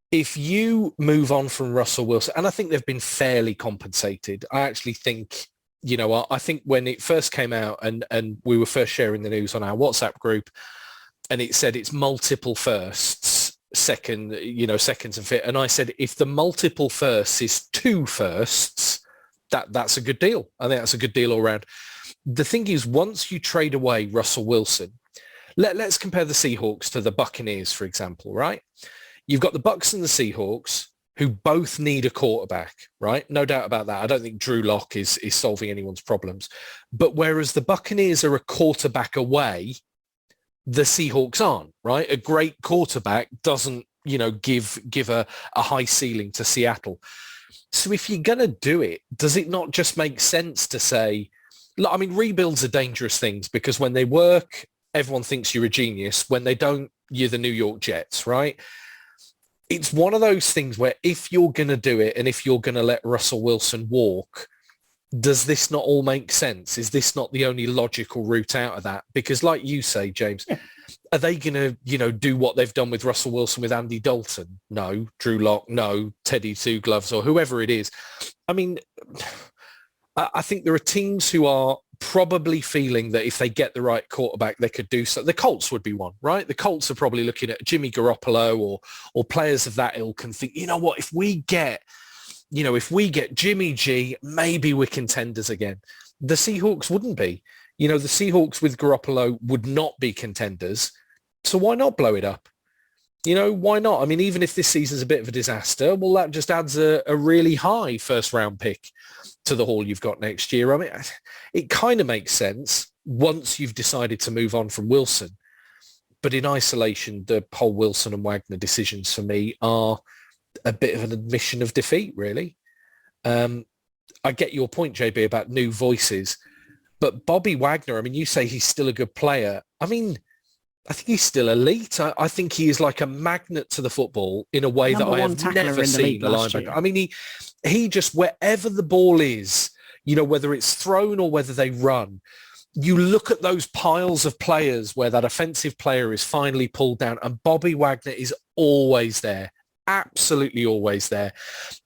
If you move on from Russell Wilson, and I think they've been fairly compensated, I actually think, I think when it first came out and we were first sharing the news on our WhatsApp group, and it said it's multiple firsts, seconds and fifth. And I said, if the multiple firsts is 2 firsts, that's a good deal. I think that's a good deal all around. The thing is, once you trade away Russell Wilson, let's compare the Seahawks to the Buccaneers, for example, right? You've got the Bucs and the Seahawks, who both need a quarterback, right? No doubt about that. I don't think Drew Lock is solving anyone's problems. But whereas the Buccaneers are a quarterback away, the Seahawks aren't, right? A great quarterback doesn't, give a high ceiling to Seattle. So if you're going to do it, does it not just make sense to say, look, I mean, rebuilds are dangerous things, because when they work, everyone thinks you're a genius. When they don't, you're the New York Jets, right? It's one of those things where if you're going to do it and if you're going to let Russell Wilson walk, does this not all make sense? Is this not the only logical route out of that? Because like you say, James, are they going to, do what they've done with Russell Wilson with Andy Dalton? No. Drew Lock? No. Teddy Two Gloves or whoever it is. I mean, I think there are teams who are probably feeling that if they get the right quarterback, they could do so. The Colts would be one, right? The Colts are probably looking at Jimmy Garoppolo or players of that ilk and think, you know what, if we get Jimmy G, maybe we're contenders again. The Seahawks wouldn't be. The Seahawks with Garoppolo would not be contenders. So why not blow it up? Why not? I mean, even if this season's a bit of a disaster, well, that just adds a really high first round pick to the haul you've got next year. I mean, it kind of makes sense once you've decided to move on from Wilson. But in isolation, the whole Wilson and Wagner decisions for me are a bit of an admission of defeat, really. I get your point, JB, about new voices. But Bobby Wagner, I mean, you say he's still a good player. I mean, I think he's still elite. I think he is like a magnet to the football in a way that I have never seen a linebacker. I mean, he just, wherever the ball is, whether it's thrown or whether they run, you look at those piles of players where that offensive player is finally pulled down, and Bobby Wagner is always there, absolutely always there.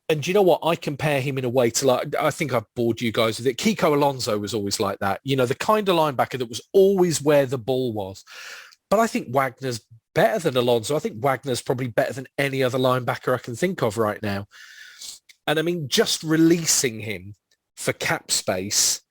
And do you know what? I compare him in a way to, like, I think I've bored you guys with it. Kiko Alonso was always like that. You know, the kind of linebacker that was always where the ball was. But I think Wagner's better than Alonso. I think Wagner's probably better than any other linebacker I can think of right now. And I mean, just releasing him for cap space,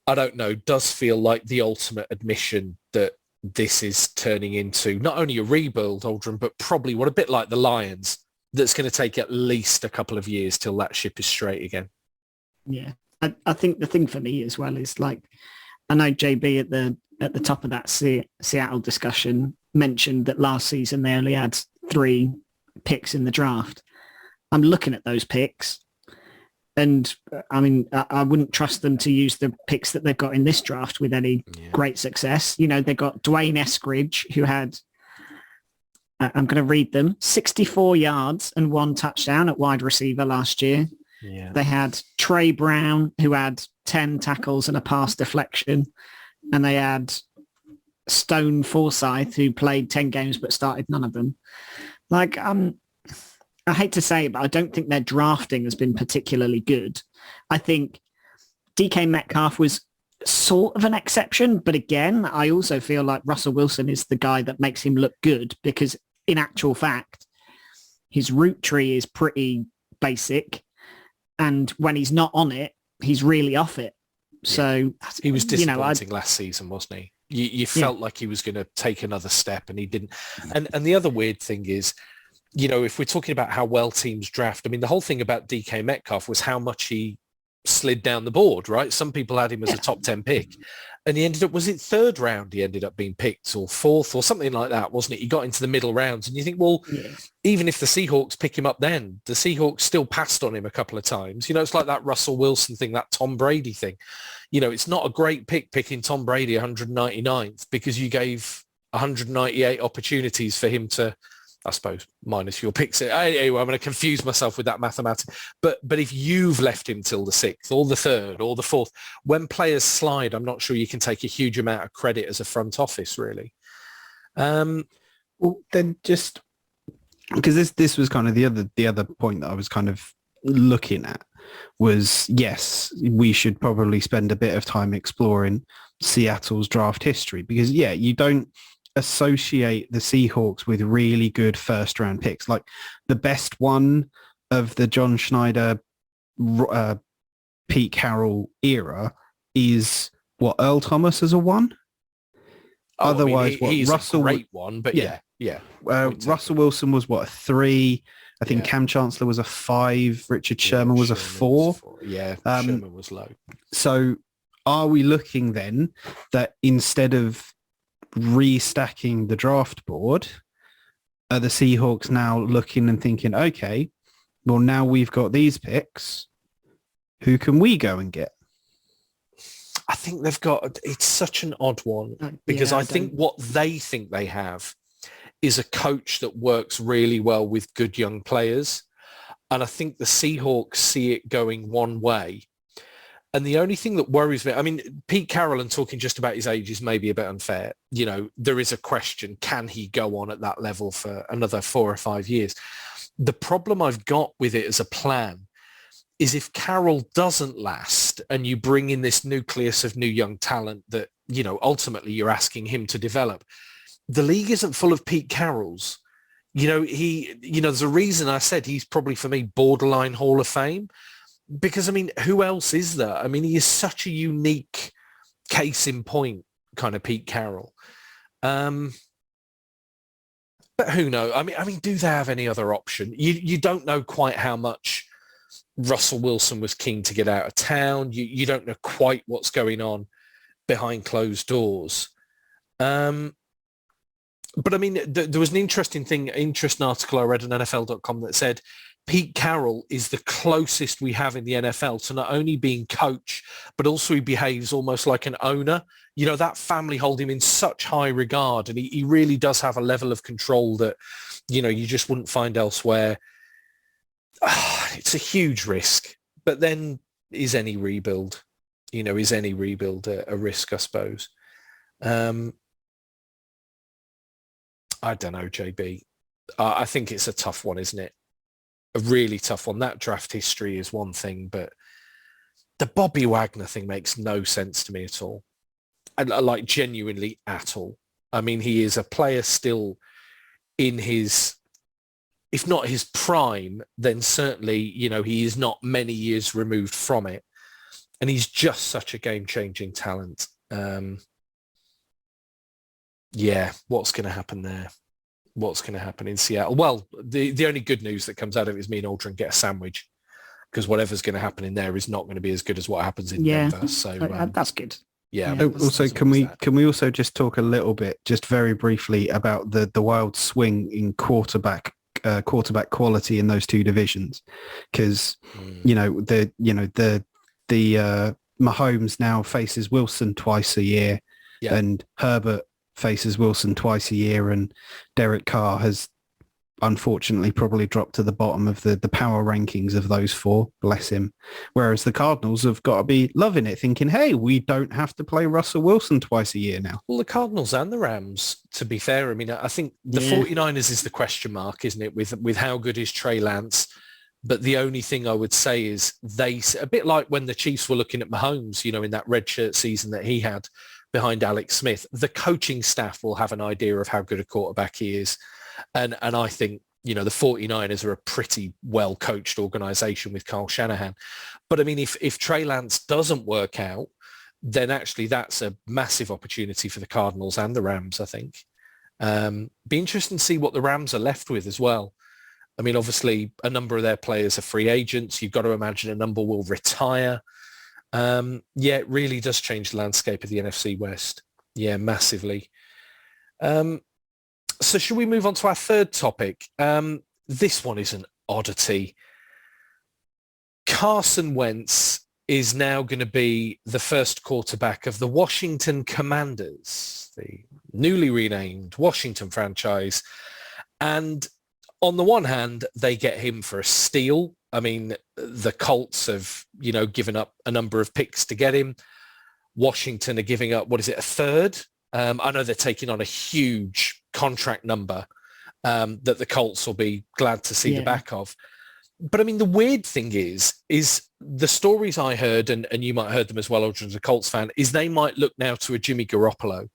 I don't know, does feel like the ultimate admission that this is turning into not only a rebuild, Aldrin, but probably what a bit like the Lions, that's going to take at least a couple of years till that ship is straight again. Yeah. I think the thing for me as well is, like, I know JB at the top of that Seattle discussion mentioned that last season they only had 3 picks in the draft. I'm looking at those picks, and I mean, I wouldn't trust them to use the picks that they've got in this draft with any great success. You know, they got Dwayne Eskridge, who had, I'm going to read them, 64 yards and 1 touchdown at wide receiver last year. Yeah. They had Trey Brown, who had 10 tackles and a pass deflection. And they had Stone Forsyth, who played 10 games but started none of them. Like, I hate to say it, but I don't think their drafting has been particularly good. I think DK Metcalf was sort of an exception, but again, I also feel like Russell Wilson is the guy that makes him look good, because in actual fact, his route tree is pretty basic. And when he's not on it, he's really off it. So he was disappointing last season, wasn't he? You felt like he was going to take another step, and he didn't. And the other weird thing is, you know, if we're talking about how well teams draft, I mean, the whole thing about DK Metcalf was how much he slid down the board, right? Some people had him as a top 10 pick, and he ended up, was it 3rd round he ended up being picked, or 4th or something like that, wasn't it? He got into the middle rounds, and you think, well, even if the Seahawks pick him up then, the Seahawks still passed on him a couple of times. You know, it's like that Russell Wilson thing, that Tom Brady thing. You know, it's not a great pick picking Tom Brady 199th because you gave 198 opportunities for him to, I suppose, minus your picks. Anyway, I'm going to confuse myself with that mathematics. But if you've left him till the 6th or the 3rd or the 4th, when players slide, I'm not sure you can take a huge amount of credit as a front office, really. Well, then just because this was kind of the other point that I was kind of looking at was, yes, we should probably spend a bit of time exploring Seattle's draft history, because you don't associate the Seahawks with really good first round picks. Like, the best one of the John Schneider, Pete Carroll era is what, Earl Thomas as a 1. Otherwise, I mean, he's Russell, a great one, but yeah. Russell Wilson was what, a 3. I think Cam Chancellor was a 5. Richard Sherman was a 4. Sherman was low. So are we looking then that instead of restacking the draft board, are the Seahawks now looking and thinking, okay, well, now we've got these picks, who can we go and get? I think they've got, it's such an odd one, because I think what they think they have is a coach that works really well with good young players. And I think the Seahawks see it going one way. And the only thing that worries me, I mean, Pete Carroll, and talking just about his age is maybe a bit unfair. You know, there is a question, can he go on at that level for another 4 or 5 years? The problem I've got with it as a plan is if Carroll doesn't last and you bring in this nucleus of new young talent that, you know, ultimately you're asking him to develop, the league isn't full of Pete Carrolls. You know, there's a reason I said he's probably, for me, borderline Hall of Fame. Because, I mean, who else is there? I mean, he is such a unique case in point, kind of Pete Carroll. But who knows? I mean, do they have any other option? You don't know quite how much Russell Wilson was keen to get out of town. You don't know quite what's going on behind closed doors. But I mean, there was an interesting article I read on NFL.com that said Pete Carroll is the closest we have in the NFL to not only being coach, but also he behaves almost like an owner. You know, that family hold him in such high regard, and he really does have a level of control that, you know, you just wouldn't find elsewhere. It's a huge risk. But then is any rebuild a risk, I suppose? I don't know, JB. I think it's a tough one, isn't it? A really tough one. That draft history is one thing, but the Bobby Wagner thing makes no sense to me at all. And like genuinely at all. I mean, he is a player still in his, if not his prime, then certainly, he is not many years removed from it. And he's just such a game-changing talent. What's going to happen there? What's going to happen in Seattle? Well, the only good news that comes out of it is me and Aldrin get a sandwich, because whatever's going to happen in there is not going to be as good as what happens in Denver. So that's good. Yeah. Also, can we also just talk a little bit, just very briefly, about the wild swing in quarterback quality in those two divisions? Because the Mahomes now faces Wilson twice a year, and Herbert faces Wilson twice a year, and Derek Carr has unfortunately probably dropped to the bottom of the power rankings of those four, bless him. Whereas the Cardinals have got to be loving it, thinking, hey, we don't have to play Russell Wilson twice a year now. Well, the Cardinals and the Rams, to be fair, I mean, I think the 49ers is the question mark, isn't it, with how good is Trey Lance? But the only thing I would say is a bit like when the Chiefs were looking at Mahomes, in that red shirt season that he had behind Alex Smith, the coaching staff will have an idea of how good a quarterback he is. And I think, the 49ers are a pretty well-coached organization with Kyle Shanahan. But I mean, if Trey Lance doesn't work out, then actually that's a massive opportunity for the Cardinals and the Rams, I think. Be interesting to see what the Rams are left with as well. I mean, obviously, a number of their players are free agents. You've got to imagine a number will retire. It really does change the landscape of the NFC West. Yeah, massively. So should we move on to our third topic? This one is an oddity. Carson Wentz is now going to be the first quarterback of the Washington Commanders, the newly renamed Washington franchise. And on the one hand, they get him for a steal. I mean, the Colts have, given up a number of picks to get him. Washington are giving up, a third? I know they're taking on a huge contract number that the Colts will be glad to see the back of. But I mean, the weird thing is the stories I heard, and you might have heard them as well, Aldrin, as a Colts fan, is they might look now to a Jimmy Garoppolo.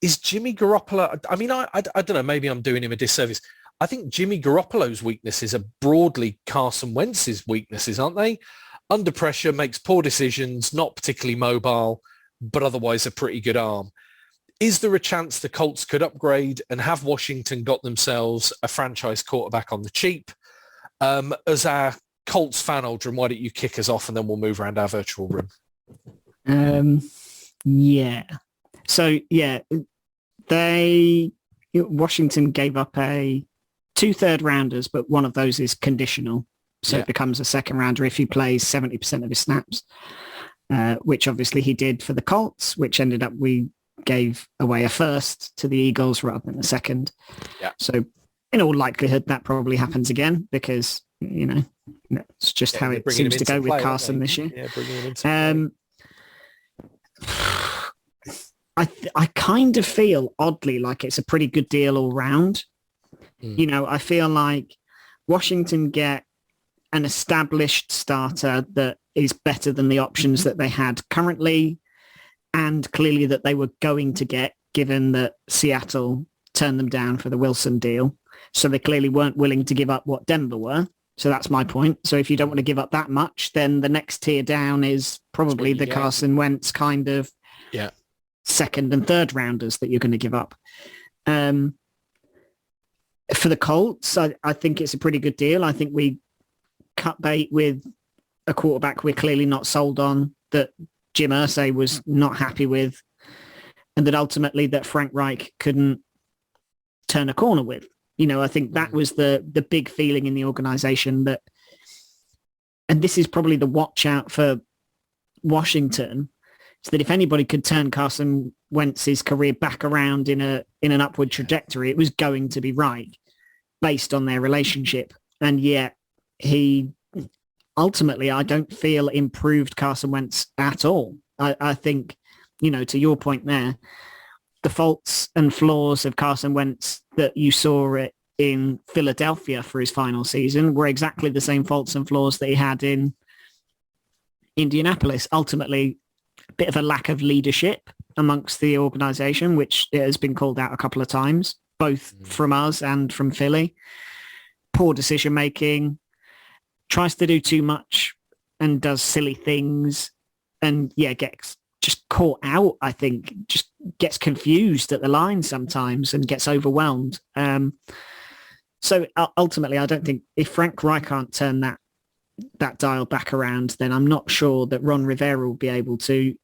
Is Jimmy Garoppolo, I mean, I don't know, maybe I'm doing him a disservice. I think Jimmy Garoppolo's weaknesses are broadly Carson Wentz's weaknesses, aren't they? Under pressure, makes poor decisions, not particularly mobile, but otherwise a pretty good arm. Is there a chance the Colts could upgrade and have Washington got themselves a franchise quarterback on the cheap? As our Colts fan, Aldrin, why don't you kick us off and then we'll move around our virtual room? Washington gave up two third rounders, but one of those is conditional. So it becomes a second rounder if he plays 70% of his snaps, which obviously he did for the Colts, which ended up we gave away a first to the Eagles rather than a second. Yeah. So in all likelihood, that probably happens again because, it's just how it seems to go with Carson this year. Yeah, bringing him into I kind of feel oddly like it's a pretty good deal all round. I feel like Washington get an established starter that is better than the options that they had currently, and clearly that they were going to get, given that Seattle turned them down for the Wilson deal. So they clearly weren't willing to give up what Denver were. So that's my point. So if you don't want to give up that much, then the next tier down is probably the Carson Wentz kind of second and third rounders that you're going to give up. For the Colts, I think it's a pretty good deal. I think we cut bait with a quarterback we're clearly not sold on, that Jim Irsay was not happy with, and that ultimately that Frank Reich couldn't turn a corner with. I think that was the big feeling in the organization, that, and this is probably the watch out for Washington, is that if anybody could turn Carson Wentz's career back around in an upward trajectory, it was going to be Reich, based on their relationship. And yet he ultimately, I don't feel, improved Carson Wentz at all. I think, to your point there, the faults and flaws of Carson Wentz that you saw in Philadelphia for his final season were exactly the same faults and flaws that he had in Indianapolis. Ultimately, a bit of a lack of leadership amongst the organization, which has been called out a couple of times, both from us and from Philly. Poor decision making, tries to do too much and does silly things, and gets just caught out, I think, just gets confused at the line sometimes and gets overwhelmed. So ultimately, I don't think if Frank Reich can't turn that dial back around, then I'm not sure that Ron Rivera will be able to,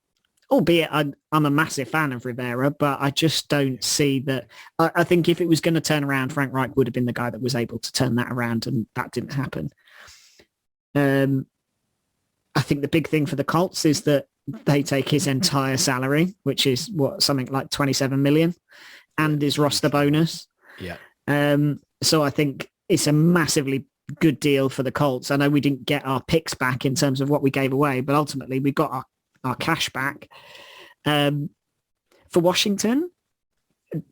albeit I'm a massive fan of Rivera, but I just don't see that. I think if it was going to turn around, Frank Reich would have been the guy that was able to turn that around, and that didn't happen. I think the big thing for the Colts is that they take his entire salary, which is something like 27 million, and his roster bonus. Yeah. So I think it's a massively good deal for the Colts. I know we didn't get our picks back in terms of what we gave away, but ultimately we got our cash back. For Washington,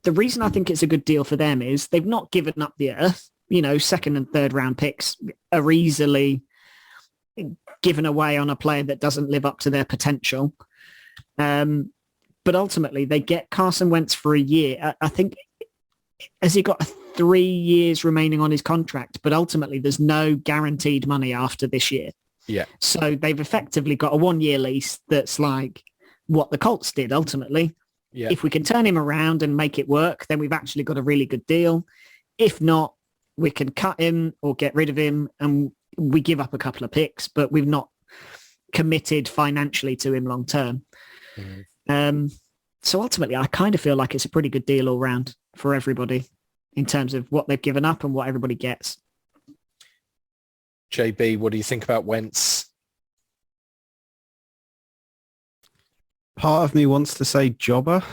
the reason I think it's a good deal for them is they've not given up the earth. Second and third round picks are easily given away on a player that doesn't live up to their potential. But ultimately they get Carson Wentz for a year. I think, has he got 3 years remaining on his contract? But ultimately there's no guaranteed money after this year. Yeah. So they've effectively got a 1-year lease that's like what the Colts did ultimately. Yeah. If we can turn him around and make it work, then we've actually got a really good deal. If not, we can cut him or get rid of him and we give up a couple of picks, but we've not committed financially to him long term. Mm-hmm. So ultimately, I kind of feel like it's a pretty good deal all round for everybody in terms of what they've given up and what everybody gets. JB, what do you think about Wentz? Part of me wants to say jobber,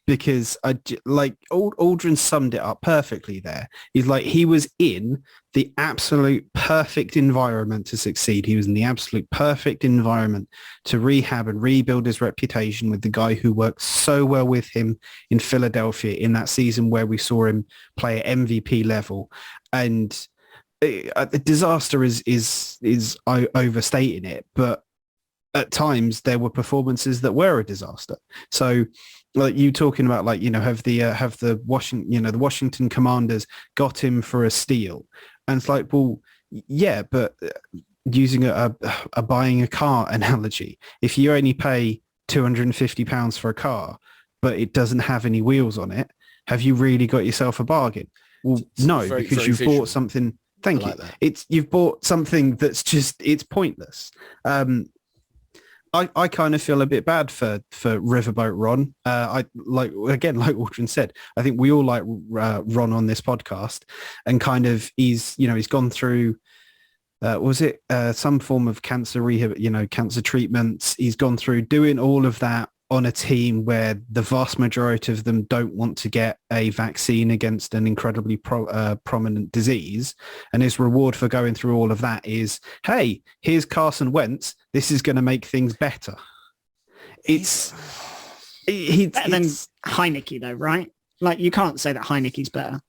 because Aldrin summed it up perfectly there. He's like, he was in the absolute perfect environment to succeed. He was in the absolute perfect environment to rehab and rebuild his reputation with the guy who worked so well with him in Philadelphia in that season where we saw him play at MVP level. And the disaster is overstating it, but at times there were performances that were a disaster. So like you talking about, have the Washington Commanders got him for a steal, and it's like, well, yeah, but using a buying a car analogy, if you only pay £250 for a car, but it doesn't have any wheels on it, have you really got yourself a bargain? Well, no, because you've bought something. Thank you. You've bought something that's just, it's pointless. I kind of feel a bit bad for Riverboat Ron. Like Aldrin said, I think we all like Ron on this podcast, and kind of he's gone through some form of cancer rehab, cancer treatments. He's gone through doing all of that on a team where the vast majority of them don't want to get a vaccine against an incredibly prominent disease. And his reward for going through all of that is, hey, here's Carson Wentz. This is going to make things better. It's better than Heineke though, right? Like, you can't say that Heineke's better.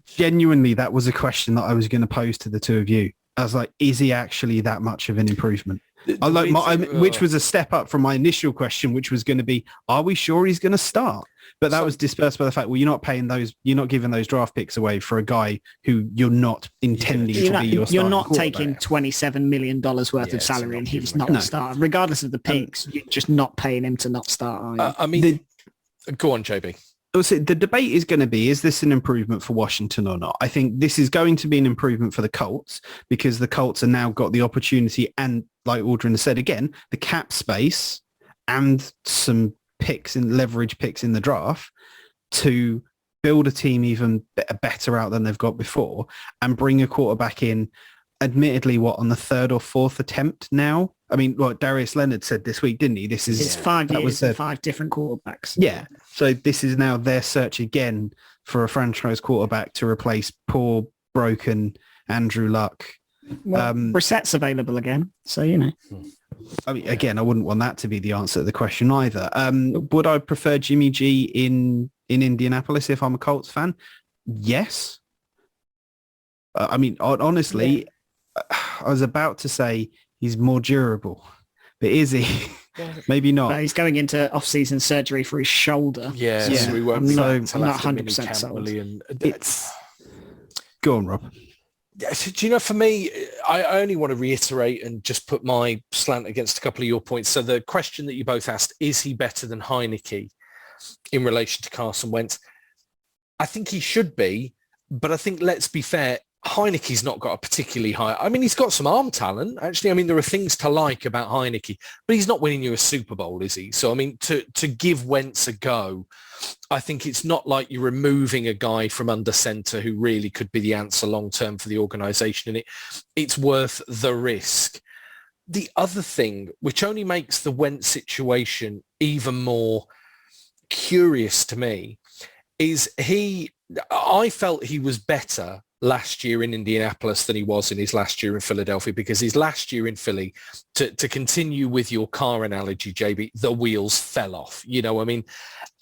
Genuinely, that was a question that I was going to pose to the two of you. I was like, is he actually that much of an improvement? Which was a step up from my initial question, which was going to be, are we sure he's going to start? But that was dispersed by the fact, well, you're not giving those draft picks away for a guy who you're not intending to be your starter. You're not taking $27 million worth of salary and he's not a starter. Regardless of the picks, you're just not paying him to not start, are you? Go on, JB. So the debate is going to be, is this an improvement for Washington or not? I think this is going to be an improvement for the Colts, because the Colts have now got the opportunity and, like Aldrin said again, the cap space and some leverage picks in the draft to build a team even better out than they've got before and bring a quarterback in, admittedly, on the third or fourth attempt now? I mean, what Darius Leonard said this week, didn't he? It's 5 years and 5 different quarterbacks. Yeah. So this is now their search again for a franchise quarterback to replace poor, broken Andrew Luck. Well, Brissett's available again, so I mean, again, I wouldn't want that to be the answer to the question either. Would I prefer Jimmy G in Indianapolis if I'm a Colts fan? yes. I mean, honestly, I was about to say he's more durable, but is he? Maybe not. But he's going into off-season surgery for his shoulder. Yeah, Yeah. so we won't. I'm till not after 100% minicamp, sold. will he? And It's go on, Rob. yeah, so do you know, for me, I only want to reiterate and just put my slant against a couple of your points. So the question that you both asked, is he better than Heineke in relation to Carson Wentz? I think he should be, but I think, let's be fair, Heineke's not got a particularly high... I mean, he's got some arm talent, actually. I mean, there are things to like about Heineke, but he's not winning you a Super Bowl, is he? So, I mean, to give Wentz a go, I think it's not like you're removing a guy from under centre who really could be the answer long-term for the organisation, and it's worth the risk. The other thing, which only makes the Wentz situation even more curious to me, is I felt he was better last year in Indianapolis than he was in his last year in Philadelphia, because his last year in Philly, to continue with your car analogy, JB, the wheels fell off. You know, I mean,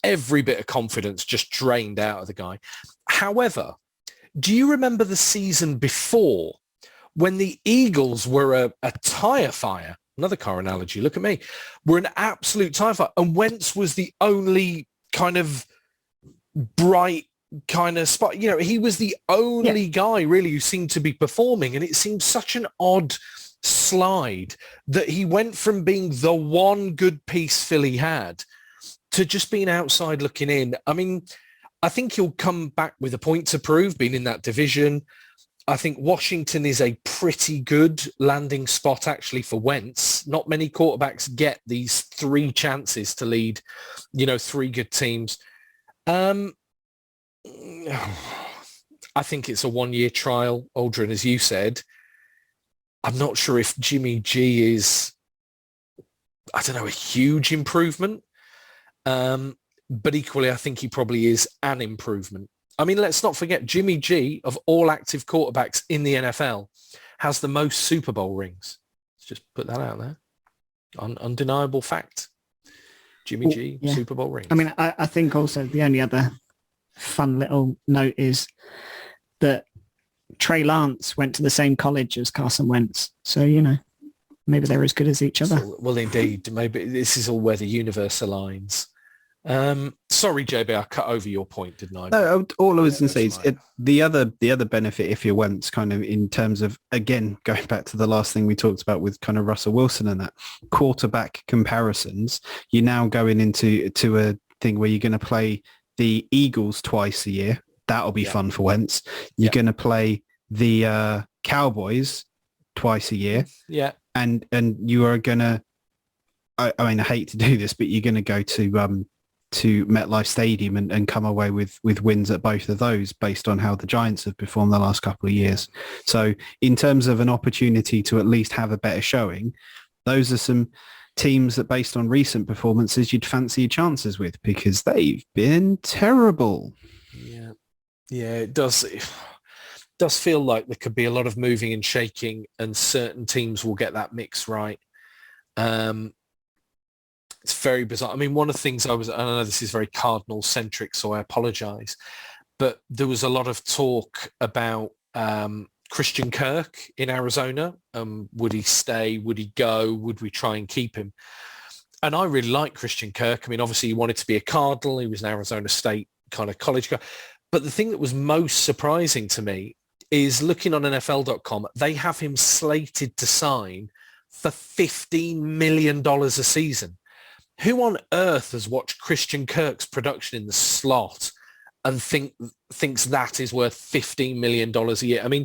every bit of confidence just drained out of the guy. However, do you remember the season before when the Eagles were a tire fire? Another car analogy, look at me. Were an absolute tire fire. And Wentz was the only kind of bright kind of spot. You know, he was the only guy really who seemed to be performing, and it seemed such an odd slide that he went from being the one good piece Philly had to just being outside looking in. I mean, I think he'll come back with a point to prove, being in that division. I think Washington is a pretty good landing spot actually for Wentz. Not many quarterbacks get these 3 chances to lead, you know, 3 good teams. I think it's a 1-year trial, Aldrin, as you said. I'm not sure if Jimmy G is, I don't know, a huge improvement. But equally, I think he probably is an improvement. I mean, let's not forget, Jimmy G, of all active quarterbacks in the NFL, has the most Super Bowl rings. Let's just put that out there. Undeniable fact. Jimmy G, Super Bowl rings. I mean, I think also the only other fun little note is that Trey Lance went to the same college as Carson Wentz. So, you know, maybe they're as good as each other. Well, indeed. Maybe this is all where the universe aligns. Sorry, JB, I cut over your point, didn't I? No, all I was going to say is the other benefit if you're Wentz, kind of in terms of, again, going back to the last thing we talked about with kind of Russell Wilson and that quarterback comparisons, you're now going into a thing where you're going to play the Eagles twice a year. That'll be fun for Wentz. You're going to play the Cowboys twice a year. Yeah. And you are going to, I mean, I hate to do this, but you're going to go to MetLife Stadium and come away with wins at both of those based on how the Giants have performed the last couple of years. So in terms of an opportunity to at least have a better showing, those are some teams that based on recent performances you'd fancy your chances with, because they've been terrible. Yeah, it does feel like there could be a lot of moving and shaking, and certain teams will get that mix right. It's very bizarre. I mean, one of the things I know this is very Cardinal centric, so I apologize, but there was a lot of talk about Christian Kirk in Arizona. Would he stay? Would he go? Would we try and keep him? And I really like Christian Kirk. I mean, obviously he wanted to be a Cardinal. He was an Arizona State kind of college guy. But the thing that was most surprising to me is looking on NFL.com, they have him slated to sign for $15 million a season. Who on earth has watched Christian Kirk's production in the slot and thinks that is worth $15 million a year? I mean,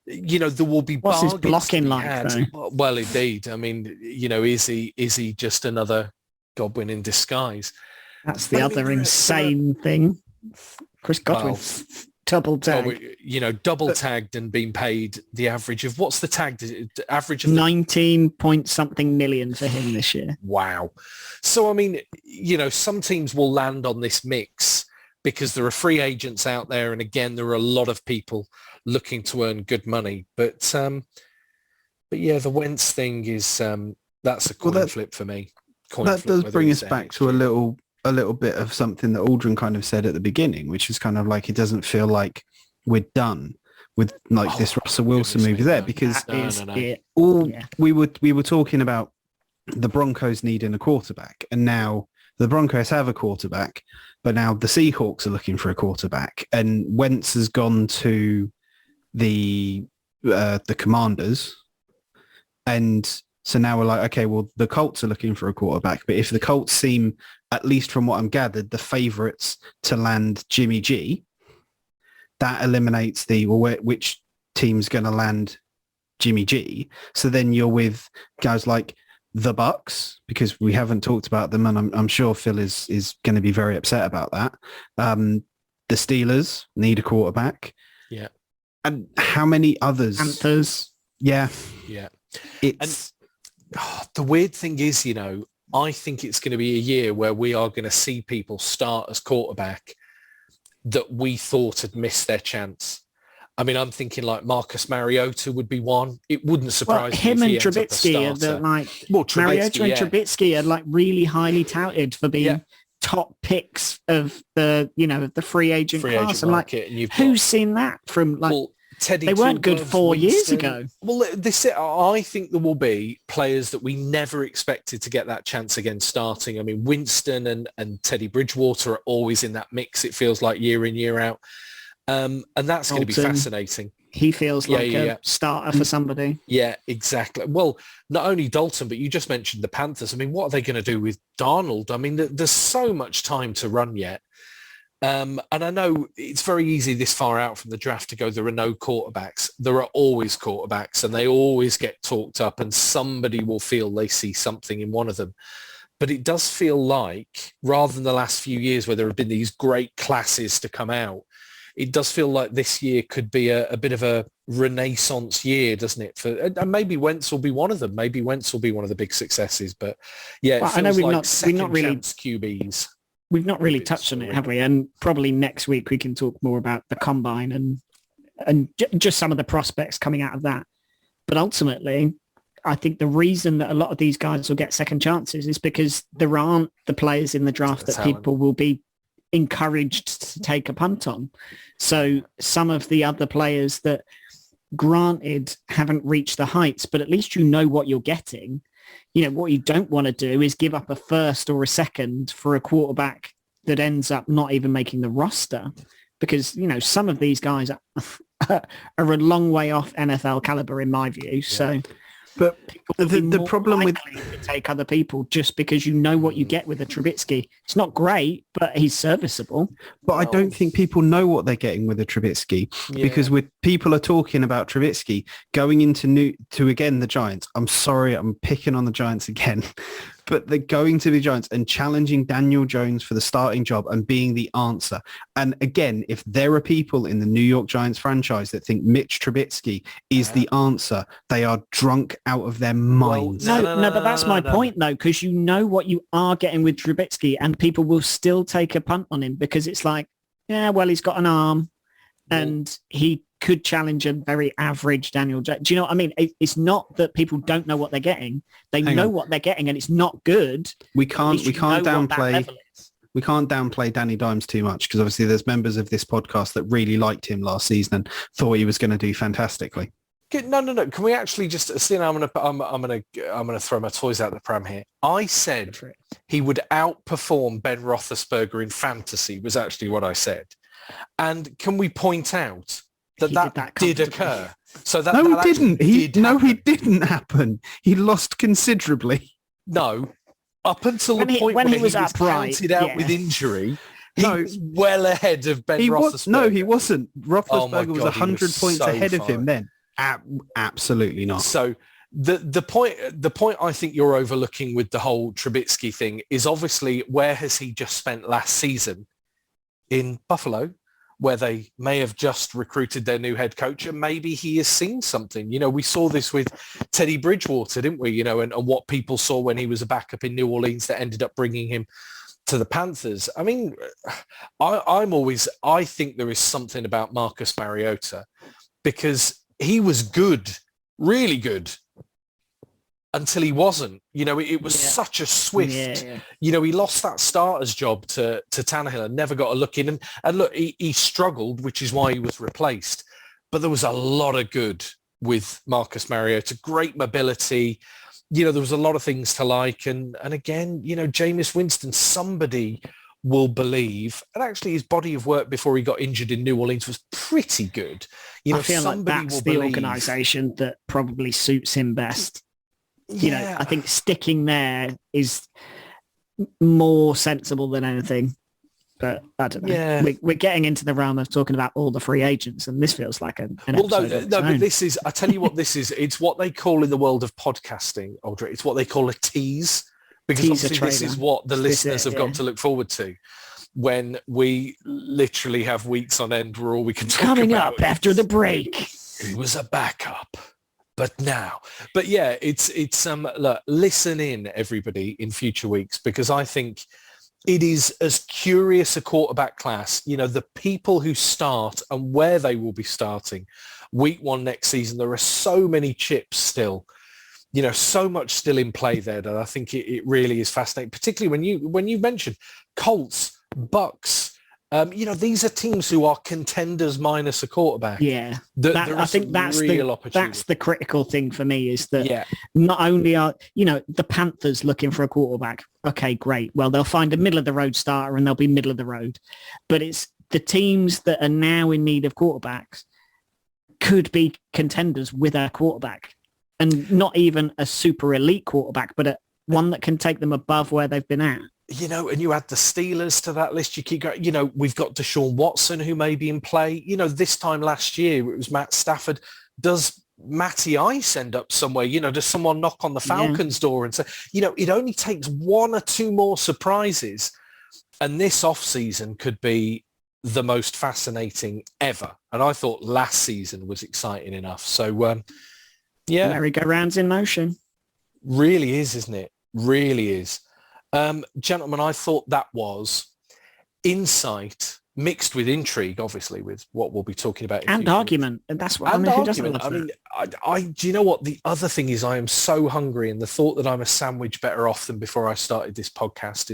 you know, there will be what's his bargains blocking to be like, had. though? Well, indeed. I mean, you know, is he just another Godwin in disguise? That's the other insane thing. Chris Godwin, double tag. You know, double tagged and being paid the average of, what's the tag? Average of 19 point something million for him this year. Wow. So, I mean, you know, some teams will land on this mix because there are free agents out there. And again, there are a lot of people looking to earn good money. But yeah, the Wentz thing is, that's a coin flip for me. That does bring us back to a a little bit of something that Aldrin kind of said at the beginning, which is kind of like, it doesn't feel like we're done with like this Russell Wilson move there, because we were talking about the Broncos needing a quarterback, and now the Broncos have a quarterback, but now the Seahawks are looking for a quarterback, and Wentz has gone to the Commanders, and so now we're like, okay, well, the Colts are looking for a quarterback, but if the Colts seem, at least from what I'm gathered, the favourites to land Jimmy G, that eliminates which team's going to land Jimmy G. So then you're with guys like the Bucks, because we haven't talked about them, and I'm sure Phil is going to be very upset about that. The Steelers need a quarterback. Yeah. And how many others? Panthers. Yeah. Yeah. It's... the weird thing is, I think it's going to be a year where we are going to see people start as quarterback that we thought had missed their chance. I mean, I'm thinking like Marcus Mariota would be one. It wouldn't surprise me him if and he ends up a Trubisky are starter. Mariota and Trubisky are like really highly touted for being top picks of the free agent class. I'm like, who's seen that from like? Well, Teddy they weren't good 4 years Winston. ago. Well, I think there will be players that we never expected to get that chance again starting. I mean, Winston and Teddy Bridgewater are always in that mix, it feels like, year in, year out. And that's going to be fascinating. He feels like a starter for somebody. Yeah, exactly. Well, not only Dalton, but you just mentioned the Panthers. I mean, what are they going to do with Darnold? I mean, there's so much time to run yet. And I know it's very easy this far out from the draft to go, there are no quarterbacks. There are always quarterbacks, and they always get talked up, and somebody will feel they see something in one of them. But it does feel like, rather than the last few years where there have been these great classes to come out, it does feel like this year could be a bit of a renaissance year, doesn't it? And maybe Wentz will be one of them. Maybe Wentz will be one of the big successes. But yeah, it feels I know we're like not really chance QBs. We've not really touched on it, have we? And probably next week we can talk more about the combine and just some of the prospects coming out of that. But ultimately, I think the reason that a lot of these guys will get second chances is because there aren't the players in the draft that people will be encouraged to take a punt on. So some of the other players that, granted, haven't reached the heights, but at least you know what you're getting. What you don't want to do is give up a first or a second for a quarterback that ends up not even making the roster, because, some of these guys are a long way off NFL caliber in my view. Yeah. So, but the problem with to take other people just because you know what you get with a Trubisky. It's not great, but he's serviceable. But I don't think people know what they're getting with a Trubisky, because with people are talking about Trubisky going into again the Giants. I'm sorry, I'm picking on the Giants again, but they're going to the Giants and challenging Daniel Jones for the starting job and being the answer. And again, if there are people in the New York Giants franchise that think Mitch Trubisky is the answer, they are drunk out of their minds. No, but that's my point, though, because you know what you are getting with Trubisky, and people will still take a punt on him because it's like, he's got an arm and he could challenge a very average Daniel Jones. Do you know what I mean? It's not that people don't know what they're getting. They know what they're getting, and it's not good. We can't downplay Danny Dimes too much, because obviously there's members of this podcast that really liked him last season and thought he was going to do fantastically. No. Can we actually just see? I'm gonna throw my toys out the pram here. I said he would outperform Ben Roethlisberger in fantasy. Was actually what I said. And can we point out that did occur? So that no, it didn't. He didn't happen. He lost considerably. No, up until the point when he was counted out with injury. He was well ahead of Ben Roethlisberger. No, he wasn't. Roethlisberger was 100 points ahead of him then. Absolutely not. So the point I think you're overlooking with the whole Trubisky thing is obviously, where has he just spent last season? In Buffalo, where they may have just recruited their new head coach, and maybe he has seen something. We saw this with Teddy Bridgewater, didn't we? And what people saw when he was a backup in New Orleans that ended up bringing him to the Panthers. I mean, I think there is something about Marcus Mariota, because he was good, really good, until he wasn't. It was such a swift, he lost that starter's job to Tannehill and never got a look in. And look, he struggled, which is why he was replaced. But there was a lot of good with Marcus Mariota, great mobility. There was a lot of things to like. And again, Jameis Winston, somebody will believe, and actually his body of work before he got injured in New Orleans was pretty good. I feel like that's the organisation that probably suits him best. I think sticking there is more sensible than anything. But I don't know. Yeah. We're getting into the realm of talking about all the free agents, and this feels like an episode. But this is, I tell you what this is. It's what they call in the world of podcasting, Audrey, it's what they call a tease. Because obviously this is what the listeners have got to look forward to when we literally have weeks on end where all we can talk coming about up after the break. He was a backup. But yeah, it's look, listen in, everybody, in future weeks, because I think it is as curious a quarterback class. The people who start and where they will be starting week 1 next season. There are so many chips still. So much still in play there that I think it really is fascinating, particularly when you mentioned Colts, Bucks. These are teams who are contenders minus a quarterback. Yeah, I think that's the critical thing for me is that not only are, the Panthers looking for a quarterback. Okay, great. Well, they'll find a middle of the road starter and they'll be middle of the road. But it's the teams that are now in need of quarterbacks could be contenders with a quarterback. And not even a super elite quarterback, but one that can take them above where they've been at. And you add the Steelers to that list. You keep going, we've got Deshaun Watson who may be in play. This time last year, it was Matt Stafford. Does Matty Ice end up somewhere? Does someone knock on the Falcons' door and say, it only takes 1 or 2 more surprises. And this offseason could be the most fascinating ever. And I thought last season was exciting enough. So, yeah. Merry-go-round's in motion. Really is, isn't it? Really is. Gentlemen, I thought that was insight mixed with intrigue, obviously, with what we'll be talking about. And argument. And that's what who doesn't love that? Do you know what? The other thing is I am so hungry, and the thought that I'm a sandwich better off than before I started this podcast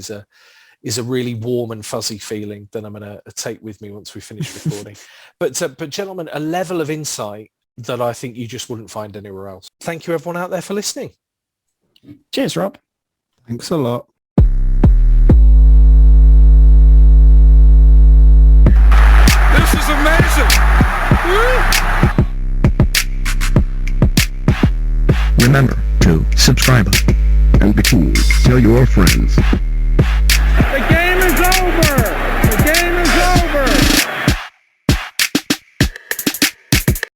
is a really warm and fuzzy feeling that I'm going to take with me once we finish recording. But gentlemen, a level of insight that I think you just wouldn't find anywhere else. Thank you, everyone out there, for listening. Cheers, Rob. Thanks a lot. This is amazing. Remember to subscribe and be cool. Tell your friends.